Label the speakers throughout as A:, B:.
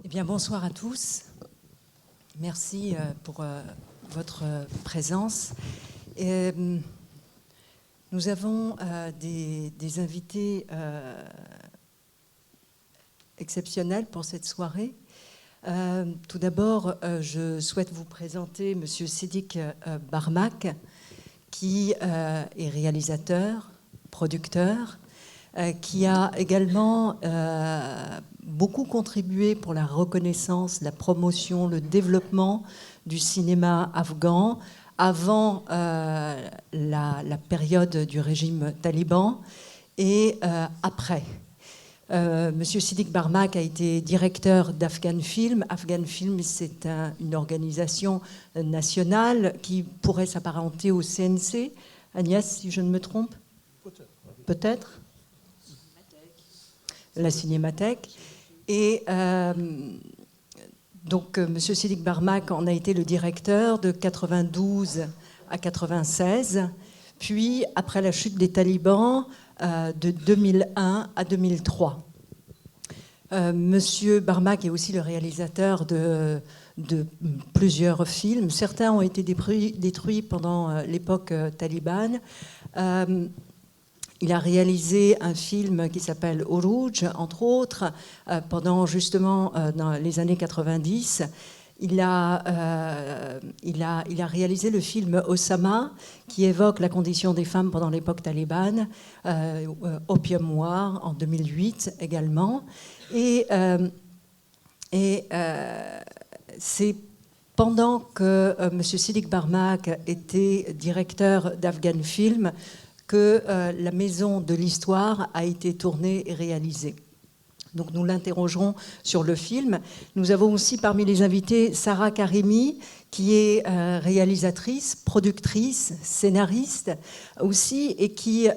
A: Eh bien, bonsoir à tous. Merci pour votre présence. Et, nous avons des invités exceptionnels pour cette soirée. Tout d'abord, je souhaite vous présenter M. Siddiq Barmak, qui est réalisateur, producteur, qui a également beaucoup contribué pour la reconnaissance, la promotion, le développement du cinéma afghan avant la période du régime taliban et après. Monsieur Siddiq Barmak a été directeur d'Afghan Film. Afghan Film, c'est une organisation nationale qui pourrait s'apparenter au CNC. Agnès, si je ne me trompe? Peut-être. La Cinémathèque. Et donc, monsieur Siddiq Barmak en a été le directeur de 92 à 96, puis après la chute des talibans, de 2001 à 2003. Monsieur Barmak est aussi le réalisateur de plusieurs films. Certains ont été détruits pendant l'époque talibane. Il a réalisé un film qui s'appelle Orouj, entre autres, pendant justement dans les années 90. Il a réalisé le film Osama, qui évoque la condition des femmes pendant l'époque talibane, Opium War en 2008 également. Et c'est pendant que M. Siddiq Barmak était directeur d'Afghan Film que la Maison de l'Histoire a été tournée et réalisée. Donc nous l'interrogerons sur le film. Nous avons aussi parmi les invités Sarah Karimi, qui est réalisatrice, productrice, scénariste aussi, et qui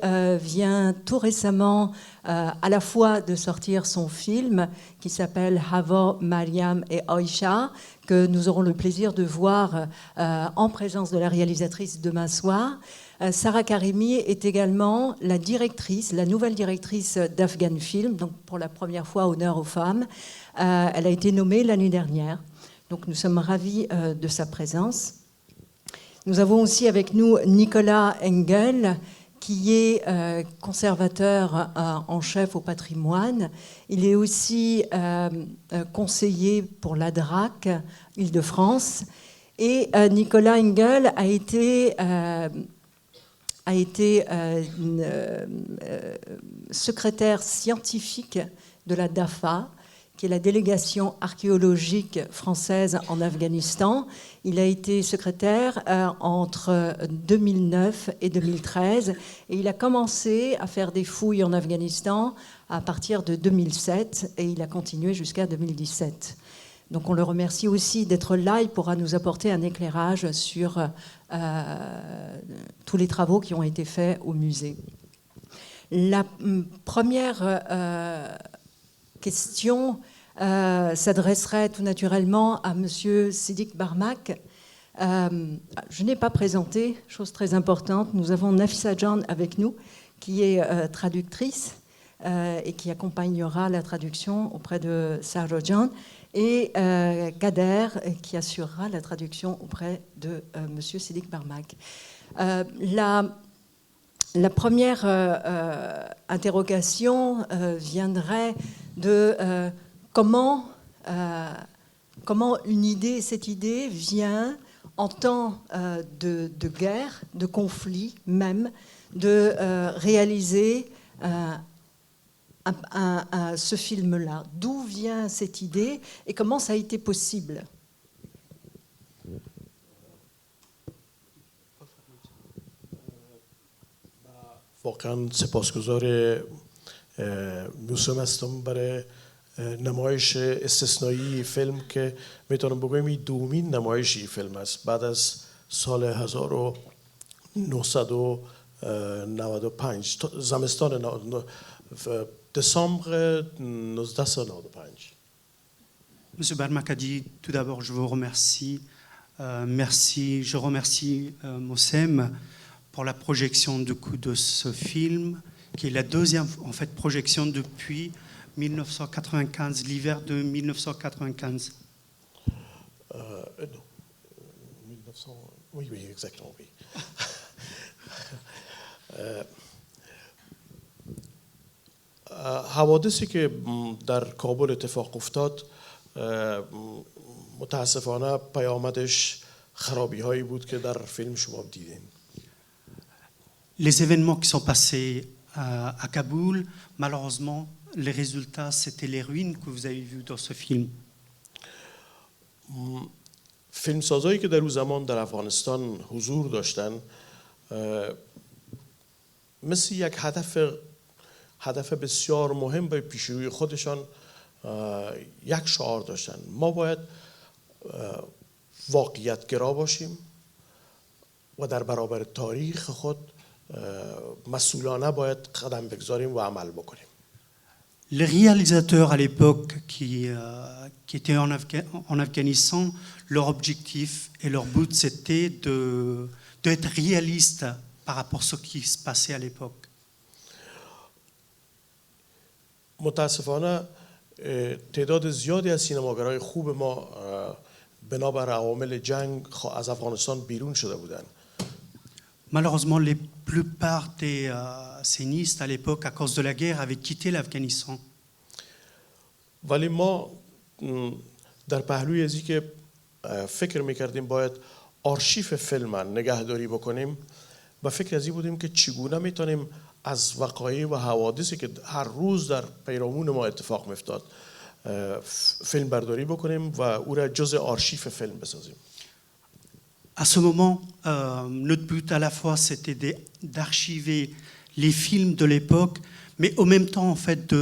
A: vient tout récemment à la fois de sortir son film qui s'appelle Hava, Mariam et Aïcha, que nous aurons le plaisir de voir en présence de la réalisatrice demain soir. Sarah Karimi est également la directrice, la nouvelle directrice d'Afghan Film, donc pour la première fois honneur aux femmes. Elle a été nommée l'année dernière. Donc nous sommes ravis de sa présence. Nous avons aussi avec nous Nicolas Engel, qui est conservateur en chef au patrimoine. Il est aussi conseiller pour la DRAC Île-de-France. Et Nicolas Engel a été secrétaire scientifique de la DAFA, qui est la délégation archéologique française en Afghanistan. Il a été secrétaire entre 2009 et 2013 et il a commencé à faire des fouilles en Afghanistan à partir de 2007 et il a continué jusqu'à 2017. Donc on le remercie aussi d'être là. Il pourra nous apporter un éclairage sur tous les travaux qui ont été faits au musée. La première question s'adresserait tout naturellement à Monsieur Siddiq Barmak. Je n'ai pas présenté, chose très importante, nous avons Nafisa John avec nous, qui est traductrice et qui accompagnera la traduction auprès de Sarah John, et Kader, qui assurera la traduction auprès de Monsieur Siddiq Barmak. La première interrogation viendrait de comment cette idée vient en temps de guerre, de conflit même, de réaliser ce film-là. D'où vient cette idée et comment ça a été possible?
B: واقعا سپاسگزار موسم هستم برای نمایش استثنایی فیلم که میتونم بگویم این دومین نمایش این فیلم است بعد از سال 1995 زمستان دسامبر 1995.
C: Monsieur Barmakadi, tout d'abord, je vous remercie. Je remercie Mossem pour la projection de ce film, qui est la deuxième projection depuis 1995, l'hiver de 1995.
B: Non. 1900... Oui, oui, exactement, oui. حوادثی که در کابل اتفاق افتاد متاسفانه پیامدش خرابی هایی بود که در فیلم شما دیدین.
C: Les événements qui sont passés à Kaboul, malheureusement, les résultats, c'était les ruines que vous avez vues dans ce film.
B: فیلمسازایی که در اون زمان در افغانستان حضور داشتن مثل یک هدف بسیار مهم به پیشروی خودشان یک شعار داشتن: ما باید واقعیت‌گرا باشیم و در برابر تاریخ خود مسئولانه باید قدم بگذاریم و عمل بکنیم.
C: Les réalisateurs à l'époque qui étaient en Afghanistan, leur objectif et leur but, c'était d'être réalistes par rapport à ce qui se passait à l'époque.
B: متاسفانه تعداد زیادی از سینماگرای خوب ما بنابر عوامل جنگ از افغانستان بیرون شده بودند.
C: Malheureusement, la plupart des scénistes à l'époque, à cause de la guerre, avaient quitté l'Afghanistan.
B: ولی ما در پهلوی ازی که فکر میکردیم باید آرشیف فیلم نگهداری بکنیم و فکر ازی بودیم که چگونه میتونیم از وقایع و حوادثی که هر روز در پیرامون ما اتفاق میافتاد فیلم برداری بکنیم و او را جز آرشیف فیلم بسازیم.
C: À ce moment, notre but à la fois c'était d'archiver les films de l'époque, mais au même temps en fait de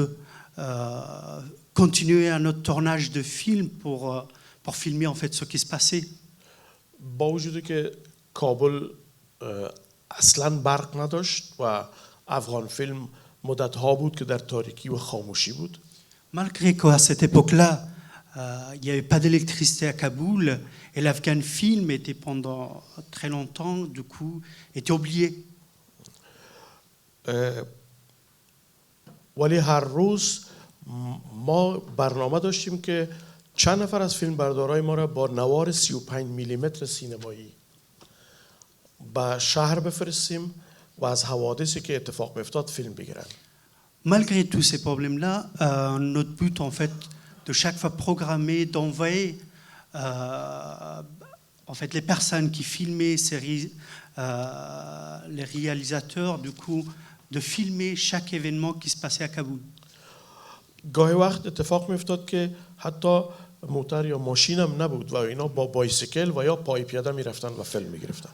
C: continuer à notre tournage de films pour filmer en fait ce qui se passait.
B: با وجودی که کابل اصلاً برق نداشت و افغان فیلم مدت‌ها بود که در تاریکی و خاموشی بود.
C: Malgré qu'à cette époque-là, il n'y avait pas d'électricité à Kaboul et l'Afghan film était pendant très longtemps, du coup, était oublié.
B: ولی هر روز ما برنامه داشتیم که چند نفر از فیلم بردارای ما را با نوار 35 میلیمتر سینمایی به شهر بفرستیم و از حوادثی که اتفاق میافتاد فیلم بگیرن.
C: Malgré tous ces problèmes-là, notre but en fait de chaque fois programmer, d'envoyer en fait les personnes qui filmaient les réalisateurs, du coup, de filmer chaque événement qui se passait à Kaboul.
B: گاهی وقت اتفاق میافتاد که حتی موتر یا ماشین هم نبود و اینا با بایسیکل و یا پای پیاده میرفتن و فیلم میگرفتن.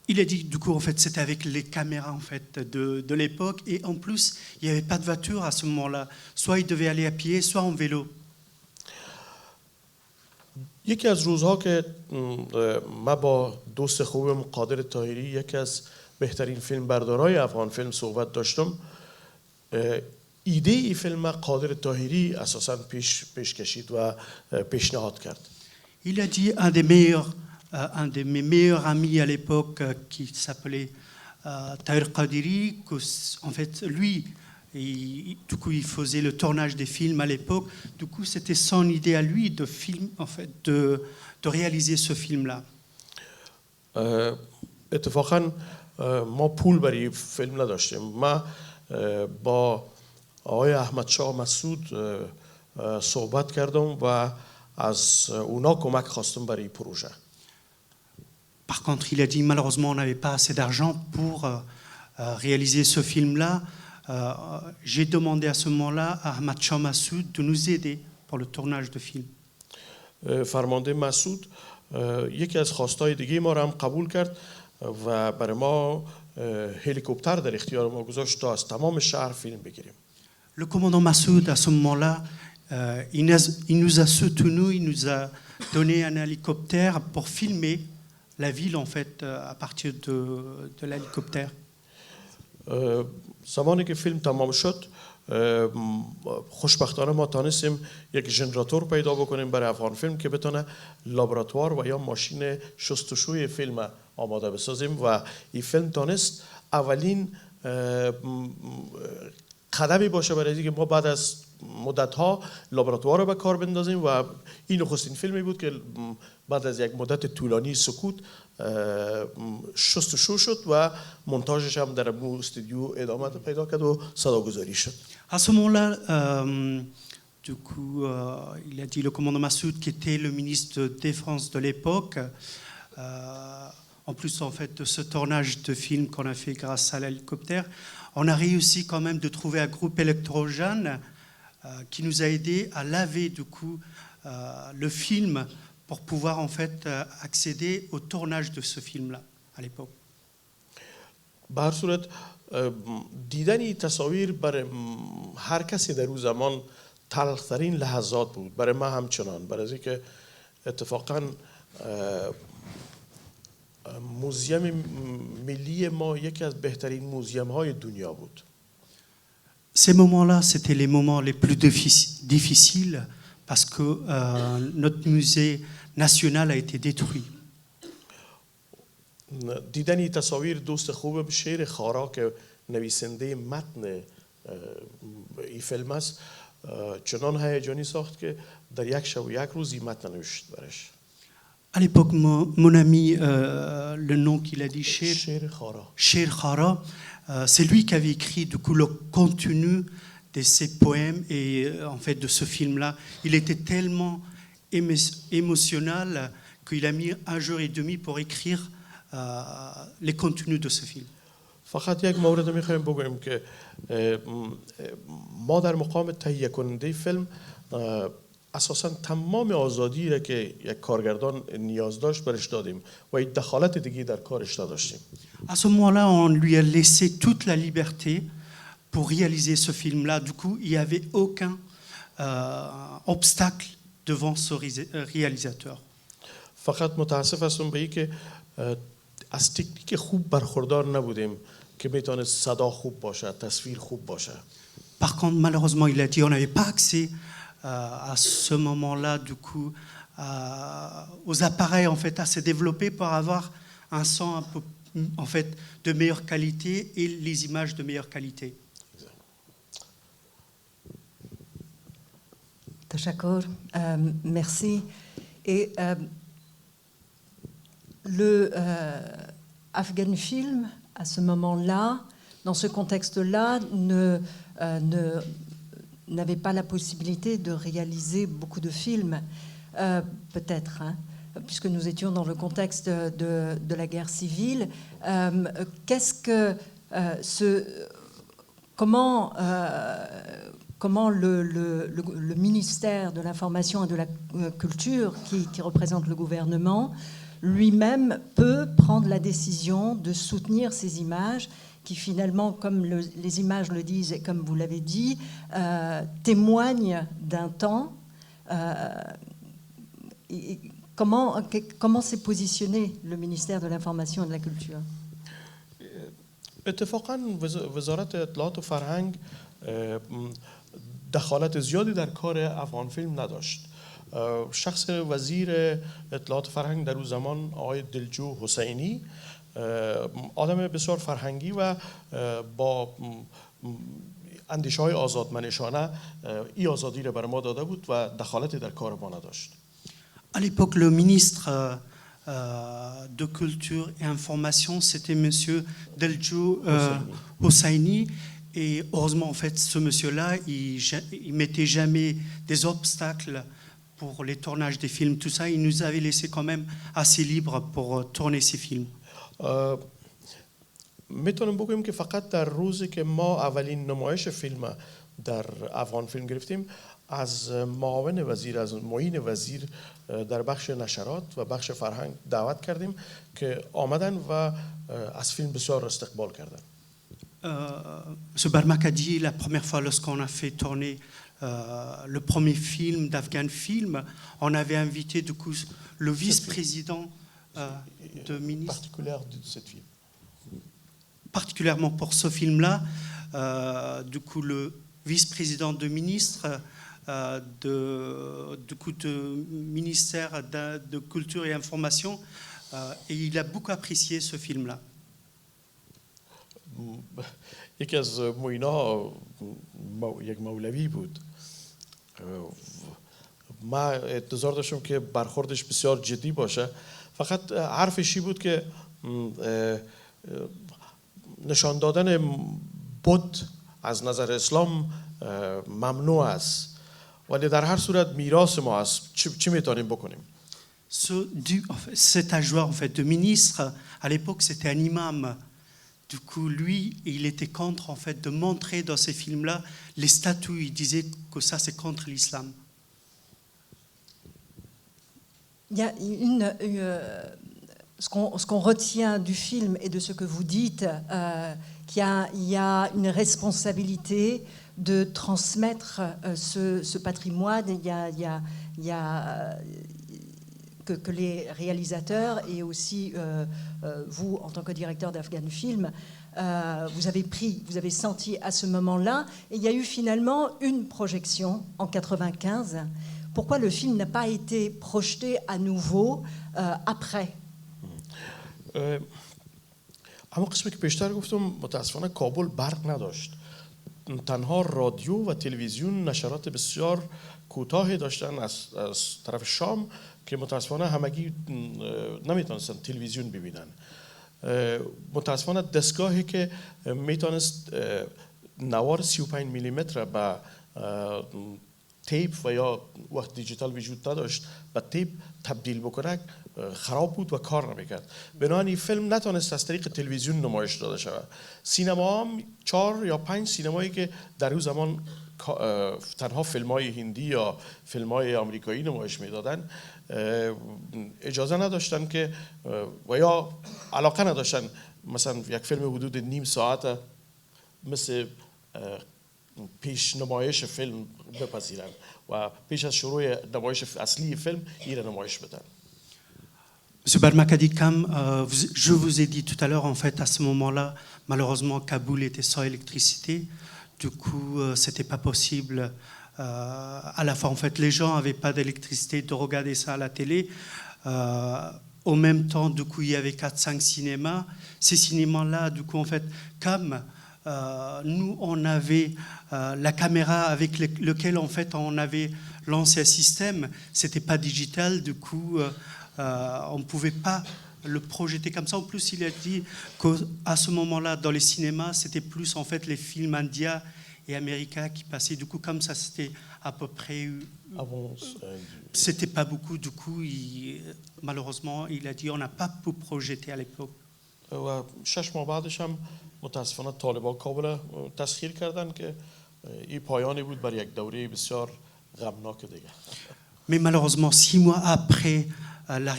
C: Il a dit, du coup, en fait, c'était avec les caméras en fait, de l'époque. Et en plus, il n'y avait pas de voiture à ce moment-là. Soit il devait aller à pied, soit en vélo.
B: یکی از روزها که ما با دوست خوبم قادر طاهری، یکی از بهترین فیلم بردارای افغان فیلم صحبت داشتم، ایده ای فیلم قادر طاهری اساساً پیش کشید و پیشنهاد کرد.
C: Il a dit un de mes meilleurs amis à l'époque qui s'appelait Tahir Qadiri, que en fait lui, du coup il faisait le tournage des films à l'époque. Du coup c'était son idée à lui de film, en fait, de réaliser ce film-là.
B: اتفاقاً ما پول برای فیلم نداشتیم. ما با آقای احمد شاه مسعود صحبت کردم و از اونا کمک خواستم برای پروژه.
C: Par contre, il a dit malheureusement on n'avait pas assez d'argent pour réaliser ce film-là. J'ai demandé à ce moment-là à Ahmad Shah Massoud de nous aider pour le tournage de film.
B: فرمانده مسعود یکی از خواستای دیگه ما را هم قبول کرد و برای ما هلیکوپتر در اختیار ما گذاشت تا از تمام شهر فیلم بگیریم.
C: Le commandant Massoud à ce moment-là, il nous a soutenus, il nous a donné un hélicoptère pour filmer la ville en fait à partir de l'hélicoptère.
B: زمانی که فیلم تمام شد خوشبختانه ما تانستیم یک ژنراتور پیدا بکنیم برای افغان فیلم که بتونه لابراتوار و یا ماشین شستشوی فیلم آماده بسازیم و این فیلم تانست اولین قدمی باشه برای اینکه ما بعد از مدت‌ها لابراتوار رو به کار بندازیم و این نخستین فیلمی بود که بعد از یک مدت طولانی سکوت شستشو شد و مونتاژش هم در امو استودیو ادامه پیدا کرد و صداگذاری شد.
C: À ce moment-là, du coup, il a dit le commandant Massoud, qui était le ministre de Défense de l'époque. En plus, en fait, de ce tournage de film qu'on a fait grâce à l'hélicoptère, on a réussi quand même de trouver un groupe électrogène qui nous a aidé à laver du coup le film pour pouvoir en fait accéder au tournage de ce film-là à l'époque.
B: به هر صورت دیدن این تصاویر برای هر کسی در اون زمان تلخترین لحظات بود، برای من همچنان، برای اینکه اتفاقا موزیم ملی ما یکی از بهترین موزیم های دنیا بود.
C: Ces moments-là, c'était les moments les plus difficiles parce que notre musée national a été détruit.
B: دیدن این تصاویر دوست خوبم شعر خارا که نویسنده متن این فیلم است چنان هیجانی ساخت که در یک شب و یک روز این متن نوشت برش.
C: À l'époque, mon ami, le nom qu'il a dit, Sher Khara, c'est lui qui avait écrit du coup le contenu de ces poèmes et en fait de ce film-là. Il était tellement émotionnel qu'il a mis 1 jour et demi pour écrire les contenus de ce film.
B: فقط یک مورد میخوایم بگویم که ما در مقام تهیه کننده فیلم اساساً تمام آزادی را که یک کارگردان نیاز داشت برش دادیم و این دخالت دیگه در کارش نداشتیم.
C: À ce moment-là, on lui a laissé toute la liberté pour réaliser ce film-là. Du coup, il n'y avait aucun obstacle devant ce réalisateur.
B: فقط متاسف هستم به اینکه از تکنیک خوب برخوردار نبودیم که میتونه صدا خوب باشه، تصویر خوب باشه.
C: Par contre, malheureusement, il a dit on n'avait pas accès à ce moment-là, du coup, aux appareils en fait assez développés pour avoir un son un peu, en fait, de meilleure qualité et les images de meilleure qualité.
A: Tashakor, merci. Et le Afghan Film, à ce moment-là, dans ce contexte-là, n'avait pas la possibilité de réaliser beaucoup de films, peut-être, hein, puisque nous étions dans le contexte de la guerre civile. Qu'est-ce que comment le ministère de l'Information et de la Culture, qui représente le gouvernement, lui-même peut prendre la décision de soutenir ces images qui finalement, comme les images le disent et comme vous l'avez dit, témoignent d'un temps. Comment s'est positionné le ministère de l'Information et de la Culture?
B: اتفاقاً وزارت اطلاعات و فرهنگ دخالت زیادی در کار افغان فیلم نداشت. شخص وزیر اطلاعات و فرهنگ در اون زمان آقای دلجو حسینی آدم بسیار فرهنگی و با اندیشه‌های آزادمنشانه این آزادی را بر ما داده بود و دخالتی در کار ما نداشت.
C: À l'époque, le ministre de Culture et Information, c'était monsieur Deljo Hosseini. Et heureusement, en fait, ce monsieur-là, il mettait jamais des obstacles pour les tournages des films, tout ça. Il nous avait laissé quand même assez libre pour tourner ces films.
B: میتونم بگویم که فقط در روزی که ما اولین نمایش فیلم در افغان فیلم گرفتیم از معاون وزیر، از معین وزیر در بخش نشرات و بخش فرهنگ دعوت کردیم که آمدن و از فیلم بسیار استقبال کردن.
C: Monsieur Barmak a dit la première fois lorsqu'on a fait tourner le premier film d'Afghan Film, on avait invité du coup le vice-président de ministre.
B: Particulièrement de cette film.
C: Particulièrement pour ce film-là, du coup le vice-président de ministre du ministère de Culture et Information, et il a beaucoup apprécié ce film-là.
B: یکی از موینا یک مولوی بود. ما انتظار داشتم که برخوردش بسیار جدی باشه، فقط حرفشی بود که نشان دادن بت از نظر اسلام ممنوع است، ولی در هر صورت میراث ما است، چی میتونیم بکنیم؟
C: Cet adjoint en fait de ministre, à l'époque c'était un imam. Du coup, lui, il était contre en fait de montrer dans ces films-là les statues. Il disait que ça c'est contre l'islam.
A: Il y a ce qu'on retient du film et de ce que vous dites, qu'il y a une responsabilité de transmettre ce patrimoine. Il y a que les réalisateurs et aussi vous, en tant que directeur d'Afghan Film, vous avez senti à ce moment-là. Et il y a eu finalement une projection en 1995. Pourquoi le film n'a pas été projeté à nouveau après?
B: اما قسمی که پیشتر گفتم متاسفانه کابل برق نداشت. تنها رادیو و تلویزیون نشرات بسیار کوتاهی داشتن از طرف شام که متاسفانه همگی نمیتونستن تلویزیون ببینن. متاسفانه دستگاهی که میتونست نوار 35 میلیمتر با تیپ و یا وقت دیجیتال وجود نداشت با تیپ تبدیل بکنه خراب بود و کار نمیکرد. بنابراین فیلم نتونست از طریق تلویزیون نمایش داده شود. سینما هم 4 یا 5 سینمایی که در اون زمان تنها فیلم‌های هندی یا فیلم‌های آمریکایی نمایش میدادن اجازه نداشتن که و یا علاقه نداشتن مثلا یک فیلم حدود نیم ساعت مثل پیش نمایش فیلم بپذیرن و پیش از شروع نمایش اصلی فیلم این نمایش بدن.
C: Monsieur Barmak a dit, comme je vous ai dit tout à l'heure, en fait, à ce moment-là, malheureusement, Kaboul était sans électricité. Du coup, c'était pas possible. À la fin, en fait, les gens n'avaient pas d'électricité de regarder ça à la télé. Au même temps, du coup, il y avait 4-5 cinémas. Ces cinémas-là, du coup, en fait, comme nous, on avait la caméra avec laquelle, en fait, on avait lancé un système, c'était pas digital, du coup, on ne pouvait pas le projeter comme ça. En plus, il a dit qu'à ce moment-là, dans les cinémas, c'était plus en fait les films indiens et américains qui passaient. Du coup, comme ça, c'était à peu près... C'était pas beaucoup. Du coup, malheureusement, il a dit on n'a pas pu projeter à l'époque.
B: و 6 ماه بعدش هم متاسفانه طالبان کابل تسخیر کردن که این پایانی بود بر یک دوره بسیار غمناک دیگه.
C: Mais malheureusement, 6 mois après la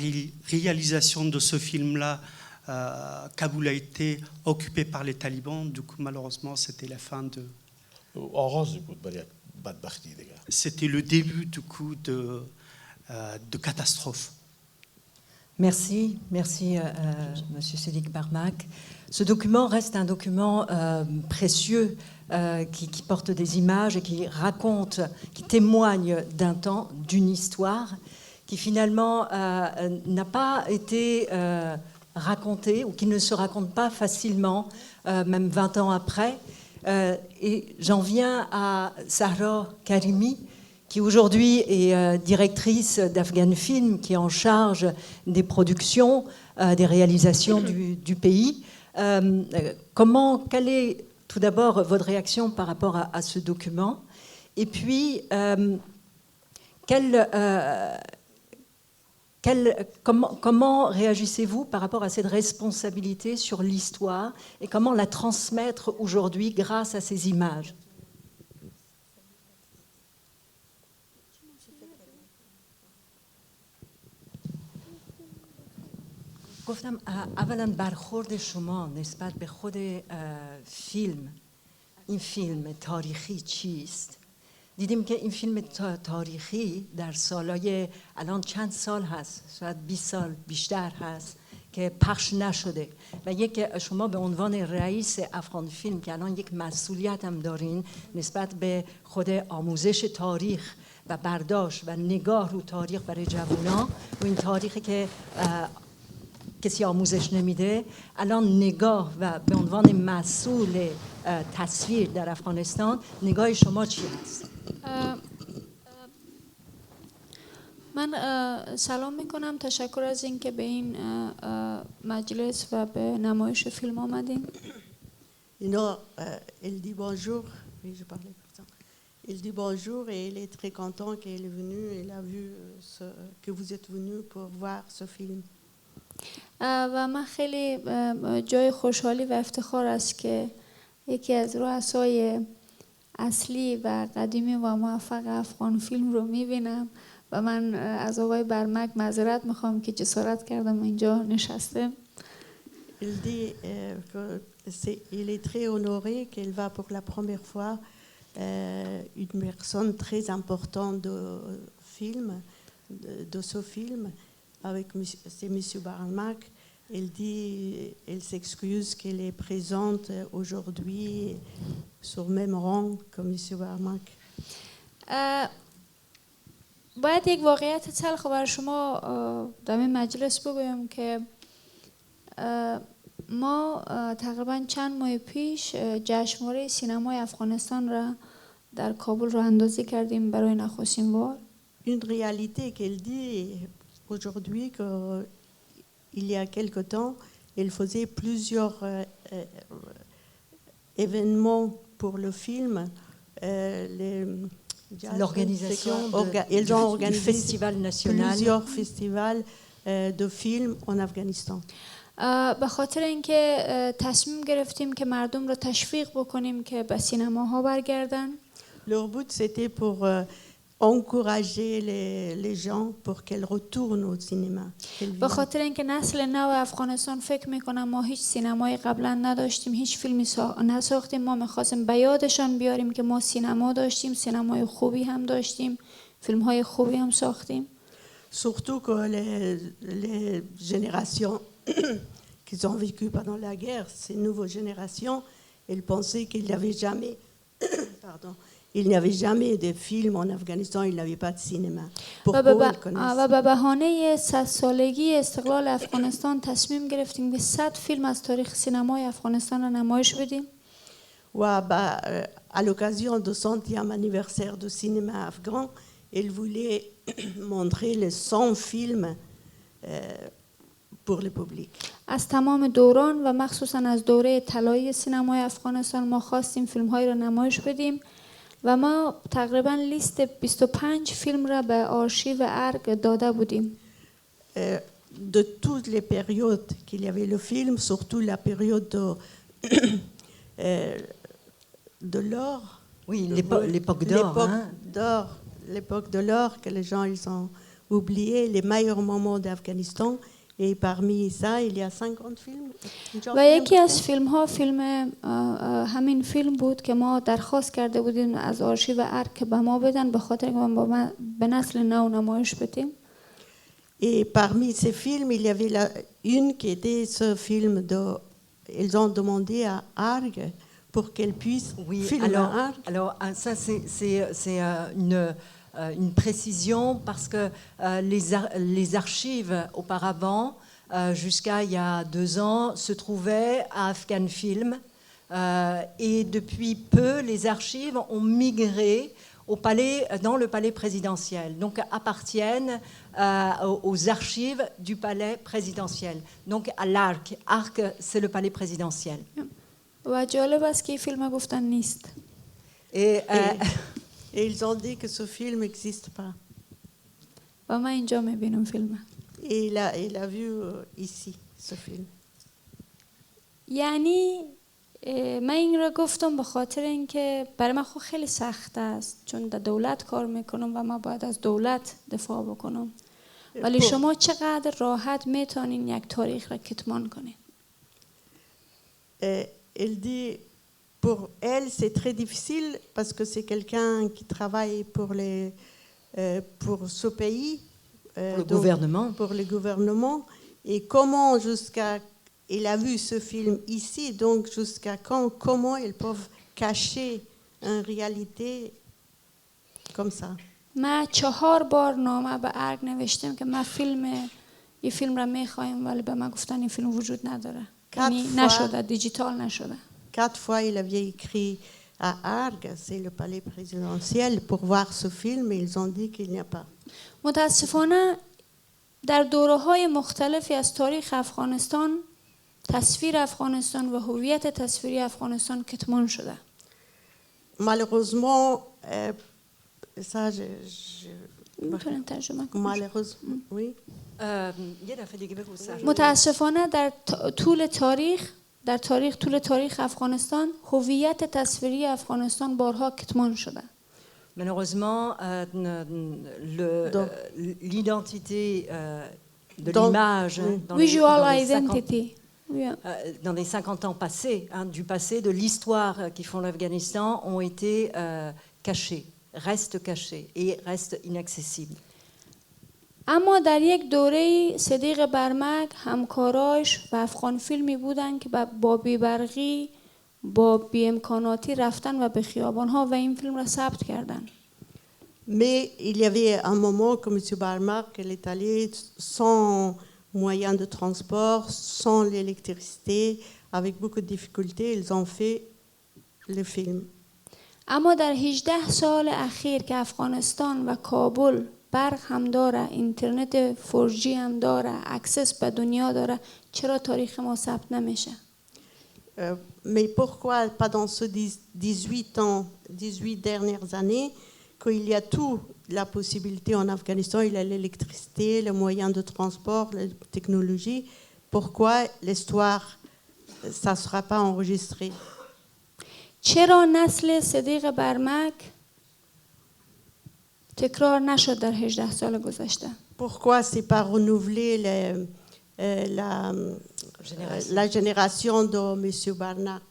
C: réalisation de ce film-là, Kaboul a été occupé par les talibans. Du coup, malheureusement, c'était la fin de... C'était le début du coup de catastrophe.
A: Merci, Monsieur Sidik Barmak. Ce document reste un document précieux qui porte des images et qui raconte, qui témoigne d'un temps, d'une histoire qui finalement n'a pas été racontée ou qui ne se raconte pas facilement, même 20 ans après. Et j'en viens à Sahra Karimi, qui aujourd'hui est directrice d'Afghan Film, qui est en charge des productions, des réalisations du pays. Quelle est tout d'abord votre réaction par rapport à ce document? Et puis, comment réagissez-vous par rapport à cette responsabilité sur l'histoire et comment la transmettre aujourd'hui grâce à ces images? گفتم اولا برخورد شما نسبت به خود فیلم، این فیلم تاریخی چیست؟ دیدیم که این فیلم تاریخی در سالهای الان چند سال هست، شاید 20 سال بیشتر هست که پخش نشده و شما به عنوان رئیس افغان فیلم که الان یک مسئولیت هم دارین نسبت به خود آموزش تاریخ و برداشت و نگاه رو تاریخ برای جوانان و این تاریخی که کسی آموزش نمیده. الان نگاه و به عنوان مسئول تصویر در افغانستان نگاه شما چی است؟
D: من سلام میکنم، تشکر از اینکه به این مجلس و به نمایش فیلم آمدین.
E: Elle dit bonjour. Oui, je parlais comme ça. Elle dit bonjour et elle est très contente qu'elle est venue. Elle a vu que vous êtes venu pour voir ce film.
D: و من خیلی جای خوشحالی و افتخار است که یکی از رؤسای اصلی و قدیمی و موفق افغان فیلم رو میبینم و من از آقای برمک معذرت میخوام که جسارت کردم اینجا نشستم.
E: Elle dit qu'elle est très honorée qu'elle va pour la première fois une personne très importante de ce film avec c'est Monsieur Barmak. Elle dit, elle s'excuse qu'elle est présente aujourd'hui sur le même rang que Monsieur Barmak.
D: باید یک واقعیت تلخ برای شما در این مجلس بگویم که ما تقریبا چند ماه پیش جشنواره سینمای افغانستان را در کابل راه اندازی کردیم برای نخستین بار.
E: Une réalité qu'elle dit aujourd'hui qu'il y a quelque temps, elle faisait plusieurs événements pour le film.
A: L'organisation
E: ils ont organisé
A: du festival national.
E: Plusieurs festivals de films en Afghanistan.
D: به خاطر اینکه تصمیم گرفتیم که مردم رو تشویق بکنیم که به سینماها برگردن.
E: Leur but c'était pour encourager les gens pour qu'ils retournent au cinéma.
D: به خاطر اینکه نسل نو افغانستان فکر میکنن ما هیچ سینمایی قبلا نداشتیم، هیچ فیلمی نساختیم، ما میخواستیم به یادشان بیاریم که ما سینما داشتیم، سینمای خوبی هم داشتیم، فیلم های خوبی هم ساختیم.
E: Surtout que les générations qui ont vécu pendant la guerre, ces nouvelles générations, elles pensaient qu'il n'y avait jamais, il n'y avait jamais de films en Afghanistan, il n'y avait pas de cinéma. Pourquoi ils connaissent?
D: و به بهانه 100 سالگی استقلال افغانستان تصمیم گرفتیم که 100 فیلم از تاریخ سینمای افغانستان را نمایش بدیم.
E: À l'occasion du 100e anniversaire du cinéma afghan, elle voulait montrer les 100 films pour le public.
D: از تمام دوران و مخصوصا از دوره طلایی سینمای افغانستان ما خواستیم فیلم‌هایی را نمایش بدیم و ما تقریبا لیست 25 فیلم را به آرشیو ارگ داده بودیم.
E: De toutes les périodes qu'il y avait le film, surtout la période de l'or.
A: Oui, l'époque d'or.
E: L'époque de l'or que les gens ils ont oublié les meilleurs moments d'Afghanistan. Et parmi ça, il y a 50 films.
D: و یکی از فیلم ها فیلم همین فیلم بود که ما درخواست کرده بودیم از آرشیو ارگ که به ما بدن به خاطر اینکه به نسل نو نمایش بدیم.
E: Et parmi ces films, il y avait une qui était ce film ils ont demandé à Arg pour qu'elle puisse filmer Arg.
A: Alors ça c'est une précision parce que les archives auparavant, jusqu'à il y a 2 ans, se trouvaient à Afghan Film et depuis peu, les archives ont migré dans le palais présidentiel, donc appartiennent aux archives du palais présidentiel, donc à l'ARC. ARC, c'est le palais présidentiel.
D: و جالب است که این فیلم گفتن نیست.
E: Et ils ont dit que ce film n'existe pas.
D: و من اینجا میبینم فیلم.
E: Et il a vu ici ce film.
D: یعنی من این را گفتم به خاطر اینکه برای من خود خیلی سخت است چون در دولت کار میکنم و من باید از دولت دفاع بکنم. ولی شما چقدر راحت میتونین یک تاریخ را کتمان کنین؟
E: Elle dit pour elle, c'est très difficile parce que c'est quelqu'un qui travaille pour ce pays,
A: pour
E: le gouvernement. Et comment il a vu ce film ici, donc jusqu'à quand, comment ils peuvent cacher une réalité comme ça?
D: من 4 بار نامه به ارگ نوشتم که من فیلم این فیلم را میخوایم ولی به ما گفتن این فیلم وجود نداره.
E: Quatre
D: یعنی
E: fois.
D: نشده، دیجیتال نشده.
E: 4 fois, il avait écrit à Arles, c'est le palais présidentiel, pour voir ce film et ils ont dit qu'il n'y a pas.
D: متاسفانه در دوره‌های مختلفی از تاریخ افغانستان تصویر افغانستان و هویت تصویری افغانستان کتمان شده.
E: Malheureusement, ça,
D: میتونم ترجمه کنم.
E: malheureusement, oui.
A: یه دفعه دیگه بگو سر.
D: متاسفانه در طول تاریخ افغانستان هویت تصویری افغانستان بارها کتمان شده.
A: Malheureusement, l'identité de l'image
D: Visual identity.
A: Dans les 50 ans passés, du passé, de l'histoire qui font l'Afghanistan, ont été cachés, restent cachés et restent inaccessibles.
D: اما در یک دوره صدیق برمک همکارایش و افغان فیلمی بودن که با بیبرقی با بیامکاناتی رفتن و به خیابانها و این فیلم را ثبت کردن.
E: Mais il y avait un moment que M. Barmak, elle est allée sans moyens de transport, sans l'électricité, avec beaucoup de difficultés, ils ont fait le film.
D: اما در 18 سال اخیر که افغانستان و کابل برق هم داره، اینترنت 4G هم داره، اکسس به دنیا داره، چرا تاریخ ما ثبت نمیشه؟
E: Mais pourquoi pendant ces 18 dernières années, qu'il y a tout, la possibilité en Afghanistan, il y a l'électricité, les moyens de transport, les technologies, pourquoi l'histoire, ça ne sera pas enregistré?
D: چرا نسل صدیق برمک تکرار نشد در 18 سال گذشته؟
E: Pourquoi c'est pas renouvelé la génération de M. Barnak?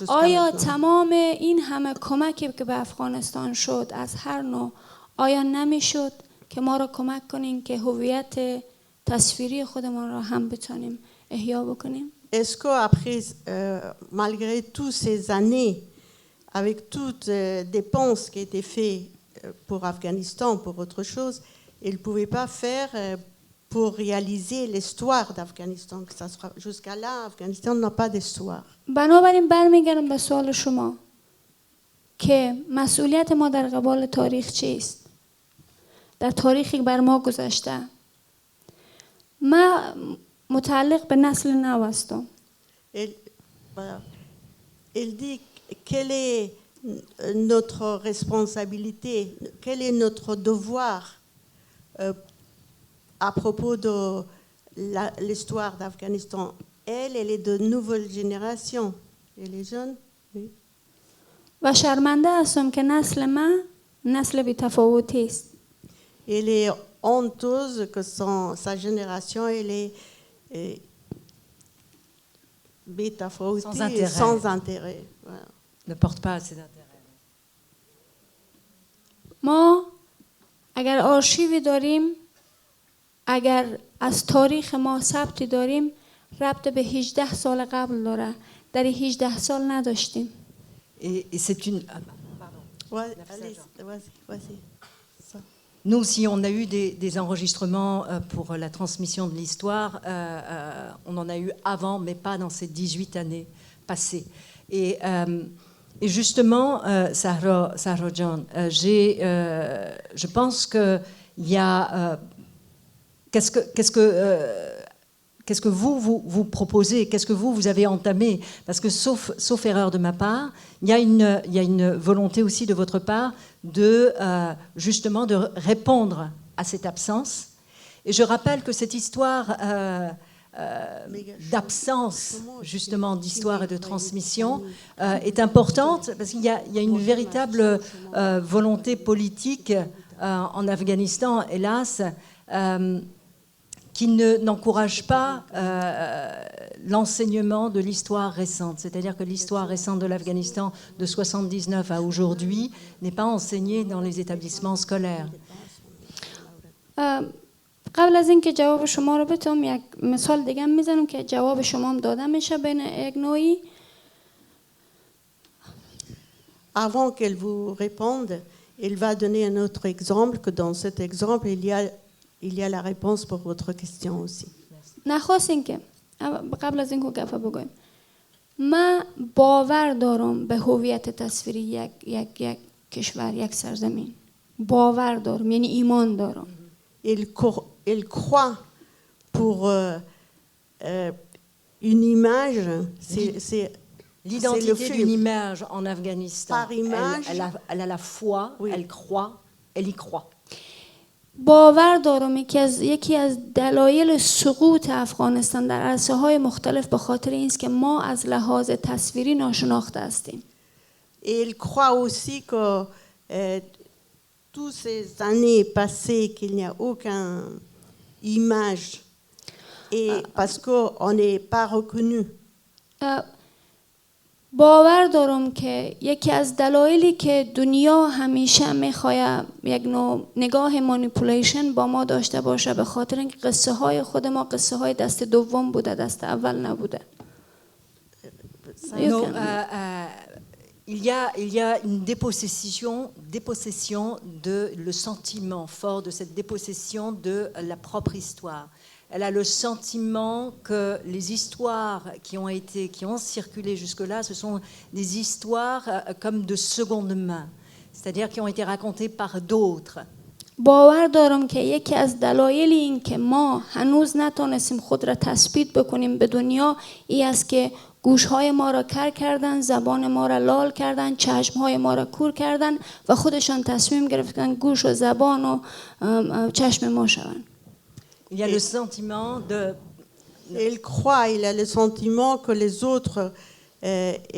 D: آیا تمام این همه کمکی که به افغانستان شد از هر نوع آیا نمیشد که ما را کمک کنین که هویت تصویری خودمان را هم بتونیم احیا بکنیم؟
E: Est-ce qu'après, malgré toutes ces années, avec toutes les dépenses qui étaient faites pour Afghanistan, pour autre chose, ils ne pouvaient pas faire pour réaliser l'histoire d'Afghanistan. Jusqu'à là, Afghanistan n'a pas d'histoire.
D: بنابراین برمیگردم به سوال شما که مسئولیت ما در قبال تاریخ چیست؟ در تاریخی بر ما گذشته. ما متعلق به نسل نو هستم.
E: Il dit quelle est notre responsabilité, quel est notre devoir à propos de l'histoire d'Afghanistan. Elle est de nouvelles générations. Et les jeunes, oui.
D: و شرمنده هستم که نسل من نسل بی‌تفاوتی است.
E: Elle est honteuse que sa génération elle est bétafautie, sans intérêt. Voilà.
A: Ne porte pas assez d'intérêt.
D: ما اگر آرشیوی داریم، اگر از تاریخ ما ثبتی داریم، ربط به 18 سال قبل داره. در 18 سال نداشتیم.
A: Et c'est une...
E: Ouais, allez, vas-y.
A: Nous, si on a eu des enregistrements pour la transmission de l'histoire, on en a eu avant, mais pas dans ces 18 années passées. Et justement, Sahra John, je pense qu'il y a... Qu'est-ce que vous proposez? Qu'est-ce que vous avez entamé? Parce que, sauf erreur de ma part, il y a une volonté aussi de votre part de, justement, de répondre à cette absence. Et je rappelle que cette histoire d'absence, justement, d'histoire et de transmission est importante parce qu'il y a une véritable volonté politique en Afghanistan, hélas, qui n'encourage pas l'enseignement de l'histoire récente. C'est-à-dire que l'histoire récente de l'Afghanistan de 1979 à aujourd'hui n'est pas enseignée dans les établissements scolaires.
D: قبل از اینکه جواب شما رو بتونم یک مثال دیگه میزنم که جواب شما هم داده میشه بین یک نوعی.
E: Avant qu'elle vous réponde, elle va donner un autre exemple, que dans cet exemple, il y a il y a la réponse pour votre question aussi.
D: نخواستین که قبل از اینکه گفته بگویم من باور دارم به هویت تصویری یک کشور، یک سرزمین. باور دارم یعنی ایمان دارم.
E: Il croit pour une image, c'est
A: l'identité d'une image en Afghanistan.
E: Par image,
A: elle a la foi, oui. Elle croit, elle y croit.
D: باور دارم یکی از دلایل سقوط افغانستان در عرصه‌های مختلف به خاطر این است که ما از لحاظ تصویری ناشناخته هستیم.
E: Et il croit aussi que toutes ces années passées qu'il n'y a aucune image et parce qu'on n'est pas reconnu.
D: باور دارم که یکی از دلایلی که دنیا همیشه میخواد یک نوع نگاه مانیپولیشن با ما داشته باشه به خاطر اینکه قصه های خود ما قصه های دست دوم بوده، دست اول نبوده.
A: Il y a une dépossession de le sentiment fort de cette dépossession de la propre histoire. Elle a le sentiment que les histoires qui ont circulé jusque-là, ce sont des histoires comme de seconde main, c'est-à-dire qui ont été racontées par d'autres.
D: باور دارم که یکی از دلایل این که ما هنوز نتونستیم خود را تثبیت بکنیم به دنیا این است که گوش‌های ما را کر کردن، زبان ما را لال کردن، چشم‌های ما را کور کردن و خودشان تصمیم گرفتن گوش و زبان و چشم ما شوند.
A: Il y a le sentiment de...
E: Il croit, il a le sentiment que les autres,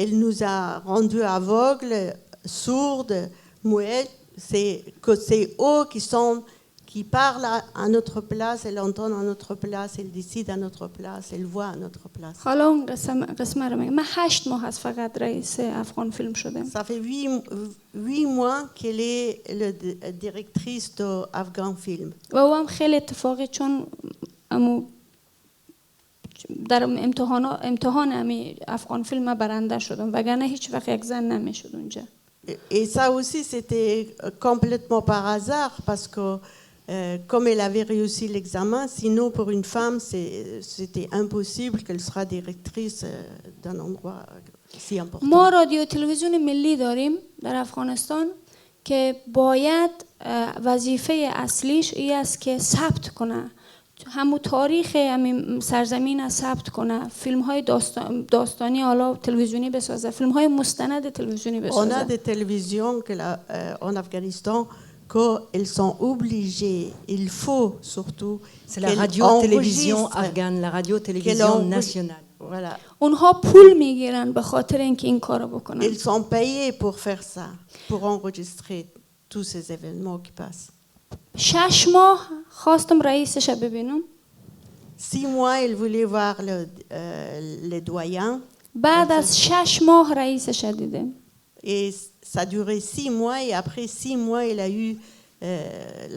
E: il nous a rendus aveugles, sourds, muets. C'est que c'est eux qui parlent à notre place, ils entendent à notre place, ils décident à notre place, ils voient à notre place.
D: حالا اون قسمه رو میگم. من 8 ماه از فقط رئیس افغان فیلم شدم.
E: Ça fait 8 mois qu'elle est la directrice de Afghan Film.
D: و او هم خیلی اتفاقی چون در امتحان امی افغان فیلم برنده شدم وگرنه هیچ وقت یک زن نمیشد اونجا.
E: Et ça aussi c'était complètement par hasard parce que comme elle avait réussi l'examen, sinon pour une femme c'était impossible qu'elle soit directrice d'un endroit si important.
D: ما رادیو تلویزیون ملی داریم در افغانستان که باید وظیفه اصلیش این است که ثبت کنه همون تاریخ همین سرزمین را ثبت کنه، فیلم‌های داستانی حالا تلویزیونی بسازه، فیلم‌های مستند تلویزیونی بسازه.
E: On a des télévisions en Afghanistan qu'elles sont obligées, il faut surtout.
A: C'est la radio-télévision afghane, la radio-télévision nationale.
E: Voilà.
D: اونها پول میگیرن به خاطر اینکه این کارو بکنن.
E: Ils sont payés pour faire ça, pour enregistrer tous ces événements qui passent.
D: 6 ماه خواستم رئیسش ببینم.
E: 6 mois, il voulait voir les doyens.
D: بعد از 6 ماه رئیسش دیدم.
E: Et ça a duré 6 mois et après 6 mois, il a eu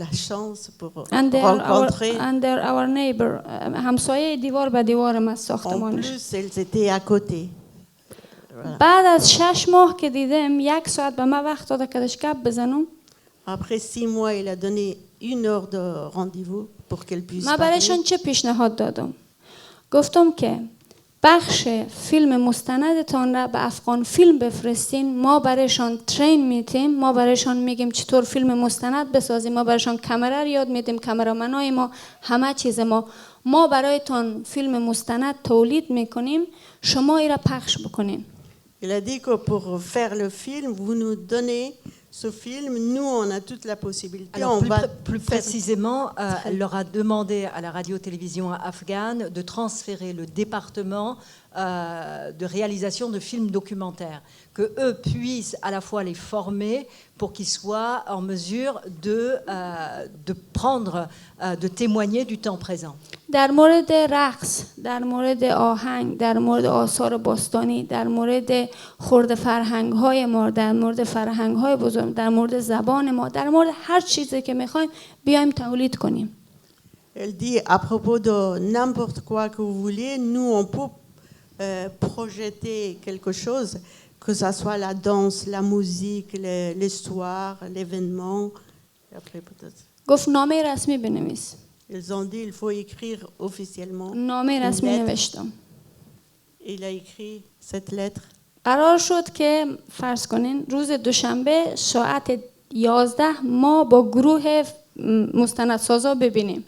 E: la chance pour rencontrer.
D: Under our neighbor, همسایه دیوار به دیوار ما ساختمانش.
E: En plus, elles étaient à côté.
D: Voilà. بعد از 6 ماه که دیدم 1 ساعت به من وقت داد که گپ بزنم.
E: Après 6 mois, il a donné 1 heure de rendez-vous pour qu'elle puisse parler.
D: من برایشان چه پیشنهاد دادم؟ گفتم که بخش فیلم مستندتان را به افغان فیلم بفرستین، ما برایشان ترین میتیم، ما برایشان میگیم چطور فیلم مستند بسازیم، ما برایشان کامرا رو یاد میدیم، کامرامنای ما، همه چیز ما برایتان فیلم مستند تولید میکنیم، شما این را پخش بکنین.
E: Il a dit que pour faire le film, vous nous donnez ce film, nous on a toute la possibilité.
A: Alors, plus précisément, elle leur a demandé à la radio-télévision afghane de transférer le département de réalisation de films documentaires, que eux puissent à la fois les former pour qu'ils soient en mesure de prendre, de témoigner du temps présent.
D: در مورد رقص، در مورد آهنگ، در مورد آثار باستانی، در مورد خرد فرهنگ‌های ما، در مورد فرهنگ‌های بزرگ، در مورد زبان ما، در مورد هر چیزی که می‌خوایم بیایم تولید کنیم.
E: Elle dit à propos de n'importe quoi que vous voulez, nous on peut projeter quelque chose, que ça soit la danse, la musique, l'histoire, l'événement.
D: گفت نامه رسمی بنویس.
E: Ils ont dit il faut écrire officiellement.
D: نامه رسمی نوشتم.
E: Il a écrit cette lettre.
D: قرار شد که فرض کنین روز دوشنبه ساعت 11 ما با گروه مستندسازا ببینیم.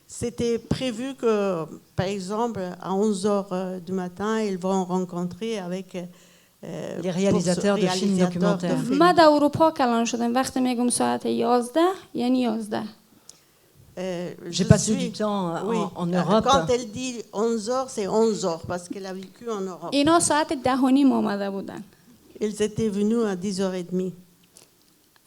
E: C'était prévu que, par exemple, à 11h du matin, ils vont rencontrer avec
A: Les réalisateurs de films documentaires.
D: ما در اروپا کلان شدم وقتی میگم ساعت 11 یعنی 11.
A: J'ai passé du temps en Europe.
E: Quand elle dit 11h, c'est 11h parce qu'elle a vécu en Europe.
D: اینا ساعت 10:30 آمده بودن.
E: Ils étaient venus à 10h30.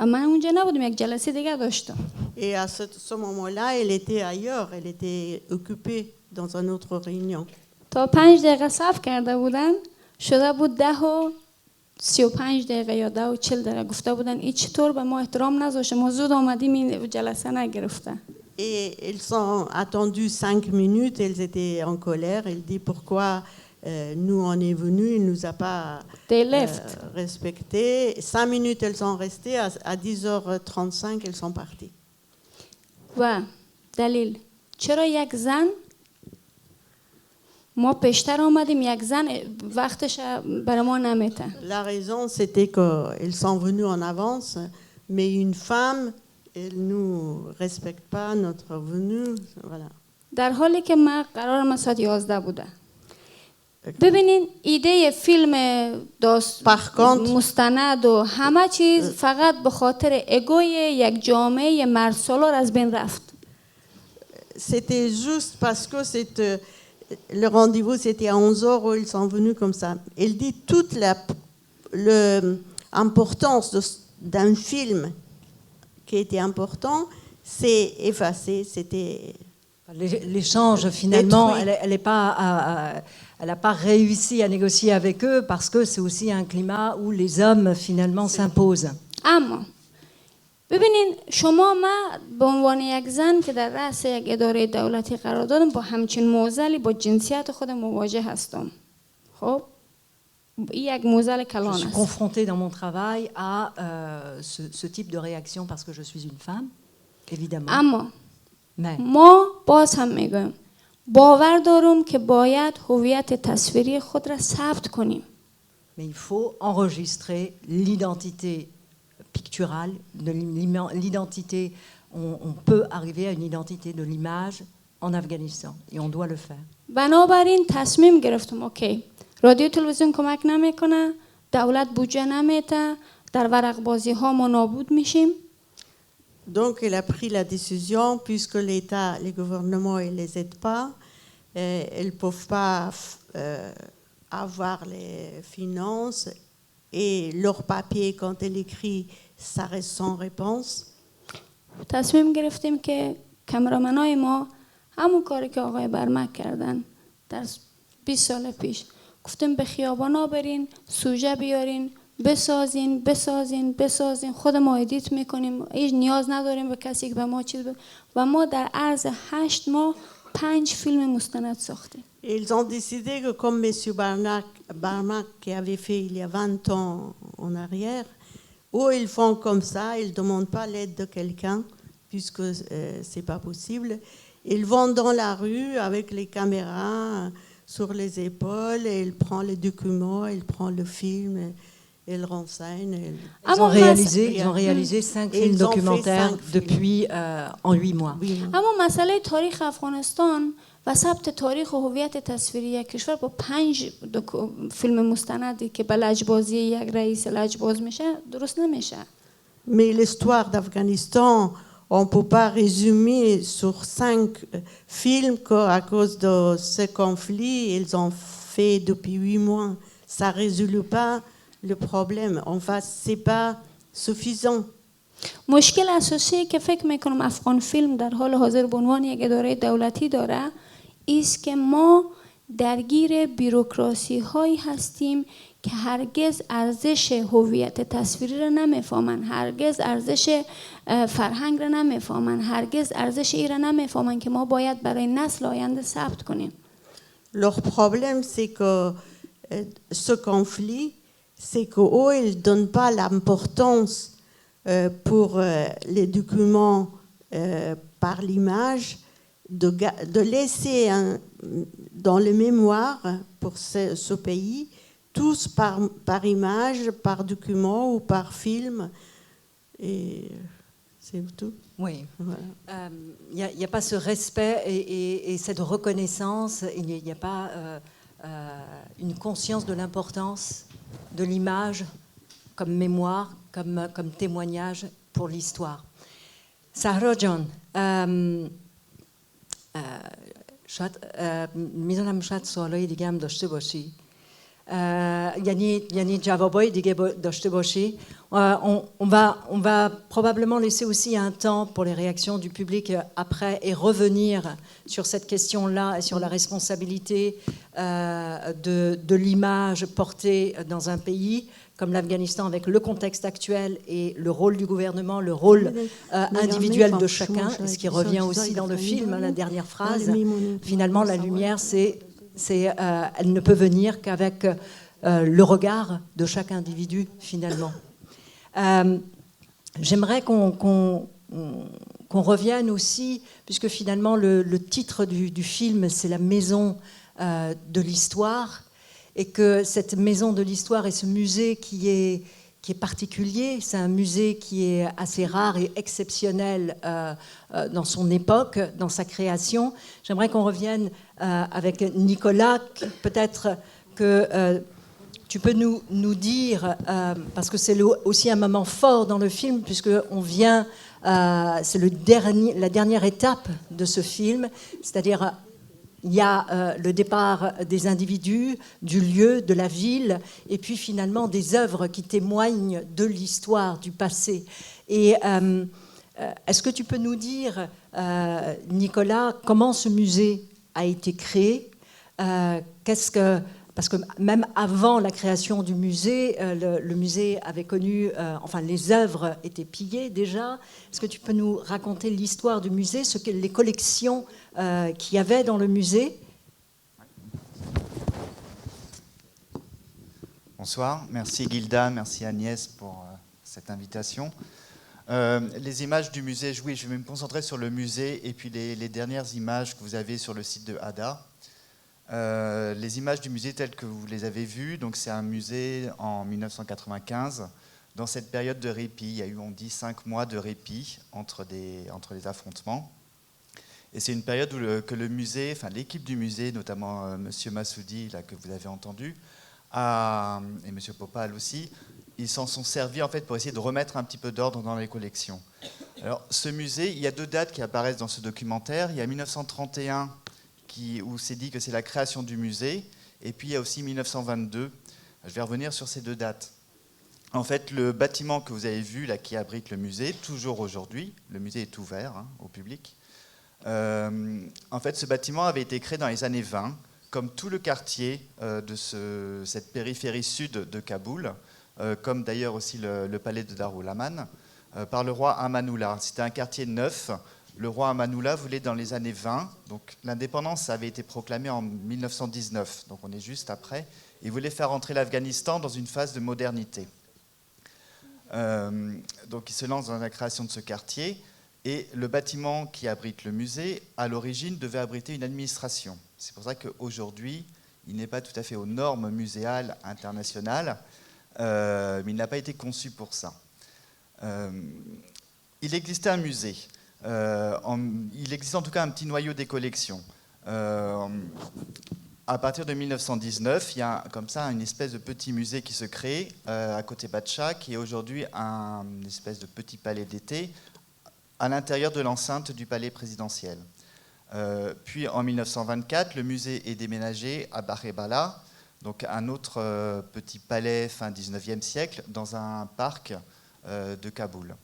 D: من اونجا نبودم یک جلسه دیگه داشتم.
E: Et à ce moment-là, elle était ailleurs, elle était occupée dans une autre réunion.
D: تا 5 دقیقه صبر کرده بودن شده بود 10:35 یا 10:40 دقیقه گفته بودن این چطور به ما احترام نذاشته ما زود آمدیم این جلسه نگرفته.
E: Et ils ont attendu 5 minutes, elles étaient en colère. Elle dit pourquoi nous on est venus, il ne nous a pas respecté. 5 minutes, elles sont restées. À 10h35, elles sont parties.
D: و دلیل چرا یک زن ما پیشتر آمدیم یک زن وقتش برای ما نمیته.
E: La raison c'était qu'elles sont venues en avance, mais une femme elle nous respecte pas notre venue, voilà.
D: در حالی که من قرارم ساعت 11 بوده. ببینین ایده فیلم مستند و همه چیز فقط به خاطر اگوی یک جامعه مرسالار از بین رفت.
E: C'était juste parce que le rendez-vous c'était à 11h où ils sont venus comme ça. Elle dit toute l'importance d'un film qui était important, c'est effacé, c'était
A: l'échange finalement, elle n'a pas réussi à négocier avec eux parce que c'est aussi un climat où les hommes finalement s'imposent.
D: اما ببینین شما ما به عنوان یک زن که در رأس یک اداره دولتی قرار دارم با همچین معضلی با جنسیت خودم مواجه هستم. خب این یک معضل کلان است.
A: Je suis confrontée dans mon travail à ce type de réaction parce que je suis une femme, évidemment.
D: اما
A: Mais
D: ما باز هم میگم باور دارم که باید هویت تصویری خود را ثبت کنیم.
A: Mais il faut enregistrer l'identité picturale, l'identité. On peut arriver à une identité de l'image en Afghanistan et on doit le faire.
D: بنابراین تصمیم گرفتم اوکی رادیو تلویزیون کمک نمیکنه دولت بودجه نمیده در ورق بازی ها ما نابود میشیم.
E: Donc elle a pris la décision puisque l'État, les gouvernements ne les aident pas, elles ne peuvent pas avoir les finances et leur papier quand elle écrit ça reste sans réponse.
D: تصمیم گرفتیم که کامرامنای ما همون کاری که آقای برمک کردن در 20 سال پیش گفتیم به خیابانا برین سوژه بیارین بسازین خود ما ادیت میکنیم هیچ نیاز نداریم به کسی که به ما چیز و ما در عرض 8 ماه 5 فیلم مستند ساختیم.
E: Ils ont décidé que comme M. Barmak qui avait fait il y a 20 ans en arrière, où ils font comme ça, ils ne demandent pas l'aide de quelqu'un puisque c'est pas possible. Ils vont dans la rue avec les caméras sur les épaules et ils prennent les documents, ils prennent le film. Ils renseignent.
A: Ils ont réalisé 5 films documentaires depuis en 8 mois.
D: اما مسئله تاریخ افغانستان و ثبت تاریخ و هویت تصویری یک کشور با 5 فیلم مستندی که به لجبازی یک رئیس لجباز میشه درست نمیشه.
E: Mais l'histoire d'Afghanistan, on ne peut pas résumer sur 5 films qu'à cause de ce conflit, ils ont fait depuis 8 mois. Ça ne résout pas le problème. Enfin, ce n'est pas suffisant.
D: مشکل اساسی که فکر میکنم افغان فیلم در حال حاضر به عنوان یک اداره دولتی داره است که ما درگیر بیروکراسی هایی هستیم که هرگز ارزش هویت تصویری را نمیفهمن، هرگز ارزش فرهنگ را نمیفهمن، هرگز ارزش ای را نمیفهمن که ما باید برای نسل آینده ثبت کنیم.
E: Leur problème c'est que ce conflit c'est qu'eux, ils ne donnent pas l'importance pour les documents par l'image de laisser dans les mémoires pour ce pays, tous par image, par document ou par film. Et c'est tout.
A: Oui.
E: Voilà.
A: Il n'y a pas ce respect et cette reconnaissance, il n'y a pas une conscience de l'importance de l'image comme mémoire, comme témoignage pour l'histoire. Sahrojan, میدونم شاید سوالای دیگه هم داشته باشی یعنی جوابای دیگه داشته باشی on va probablement laisser aussi un temps pour les réactions du public après et revenir sur cette question-là et sur la responsabilité de l'image portée dans un pays comme l'Afghanistan avec le contexte actuel et le rôle du gouvernement, le rôle individuel de chacun, ce qui revient aussi dans le film, la dernière phrase. Finalement, la lumière, elle ne peut venir qu'avec le regard de chaque individu, finalement. J'aimerais qu'on revienne aussi, puisque finalement le titre du film, c'est la maison de l'histoire, et que cette maison de l'histoire et ce musée qui est particulier, c'est un musée qui est assez rare et exceptionnel dans son époque, dans sa création. J'aimerais qu'on revienne avec Nicolas, peut-être que tu peux nous dire, parce que c'est aussi un moment fort dans le film, puisqu'on vient, c'est la dernière étape de ce film, c'est-à-dire il y a le départ des individus, du lieu, de la ville, et puis finalement des œuvres qui témoignent de l'histoire, du passé. Et est-ce que tu peux nous dire, Nicolas, comment ce musée a été créé ? Parce que même avant la création du musée, le musée avait connu, enfin les œuvres étaient pillées déjà. Est-ce que tu peux nous raconter l'histoire du musée, les collections qu'il y avait dans le musée ?
F: Bonsoir, merci Gilda, merci Agnès pour cette invitation. Les images du musée, oui, je vais me concentrer sur le musée et puis les dernières images que vous avez sur le site de ADA. Les images du musée telles que vous les avez vues, donc c'est un musée en 1995. Dans cette période de répit, il y a eu, on dit, 5 mois de répit entre les affrontements. Et c'est une période où que le musée, enfin l'équipe du musée, notamment Monsieur Massoudi, là, que vous avez entendu, et Monsieur Popal aussi, ils s'en sont servis en fait pour essayer de remettre un petit peu d'ordre dans les collections. Alors ce musée, il y a 2 dates qui apparaissent dans ce documentaire. Il y a 1931 où c'est dit que c'est la création du musée, et puis il y a aussi 1922. Je vais revenir sur ces 2 dates. En fait, le bâtiment que vous avez vu, là, qui abrite le musée, toujours aujourd'hui, le musée est ouvert au public. En fait, ce bâtiment avait été créé dans les années 20, comme tout le quartier de cette périphérie sud de Kaboul, comme d'ailleurs aussi le palais de Darul Aman, par le roi Amanullah. C'était un quartier neuf. Le roi Amanullah voulait dans les années 20, donc l'indépendance avait été proclamée en 1919, donc on est juste après. Il voulait faire entrer l'Afghanistan dans une phase de modernité. Donc il se lance dans la création de ce quartier, et le bâtiment qui abrite le musée, à l'origine, devait abriter une administration. C'est pour ça qu'aujourd'hui, il n'est pas tout à fait aux normes muséales internationales, mais il n'a pas été conçu pour ça. Il existait un musée. Il existe en tout cas un petit noyau des collections. À partir de 1919, il y a comme ça une espèce de petit musée qui se crée à côté Batcha, qui est aujourd'hui une espèce de petit palais d'été à l'intérieur de l'enceinte du palais présidentiel. Puis en 1924, le musée est déménagé à Barebala, donc un autre petit palais fin 19e siècle, dans un parc de Kaboul.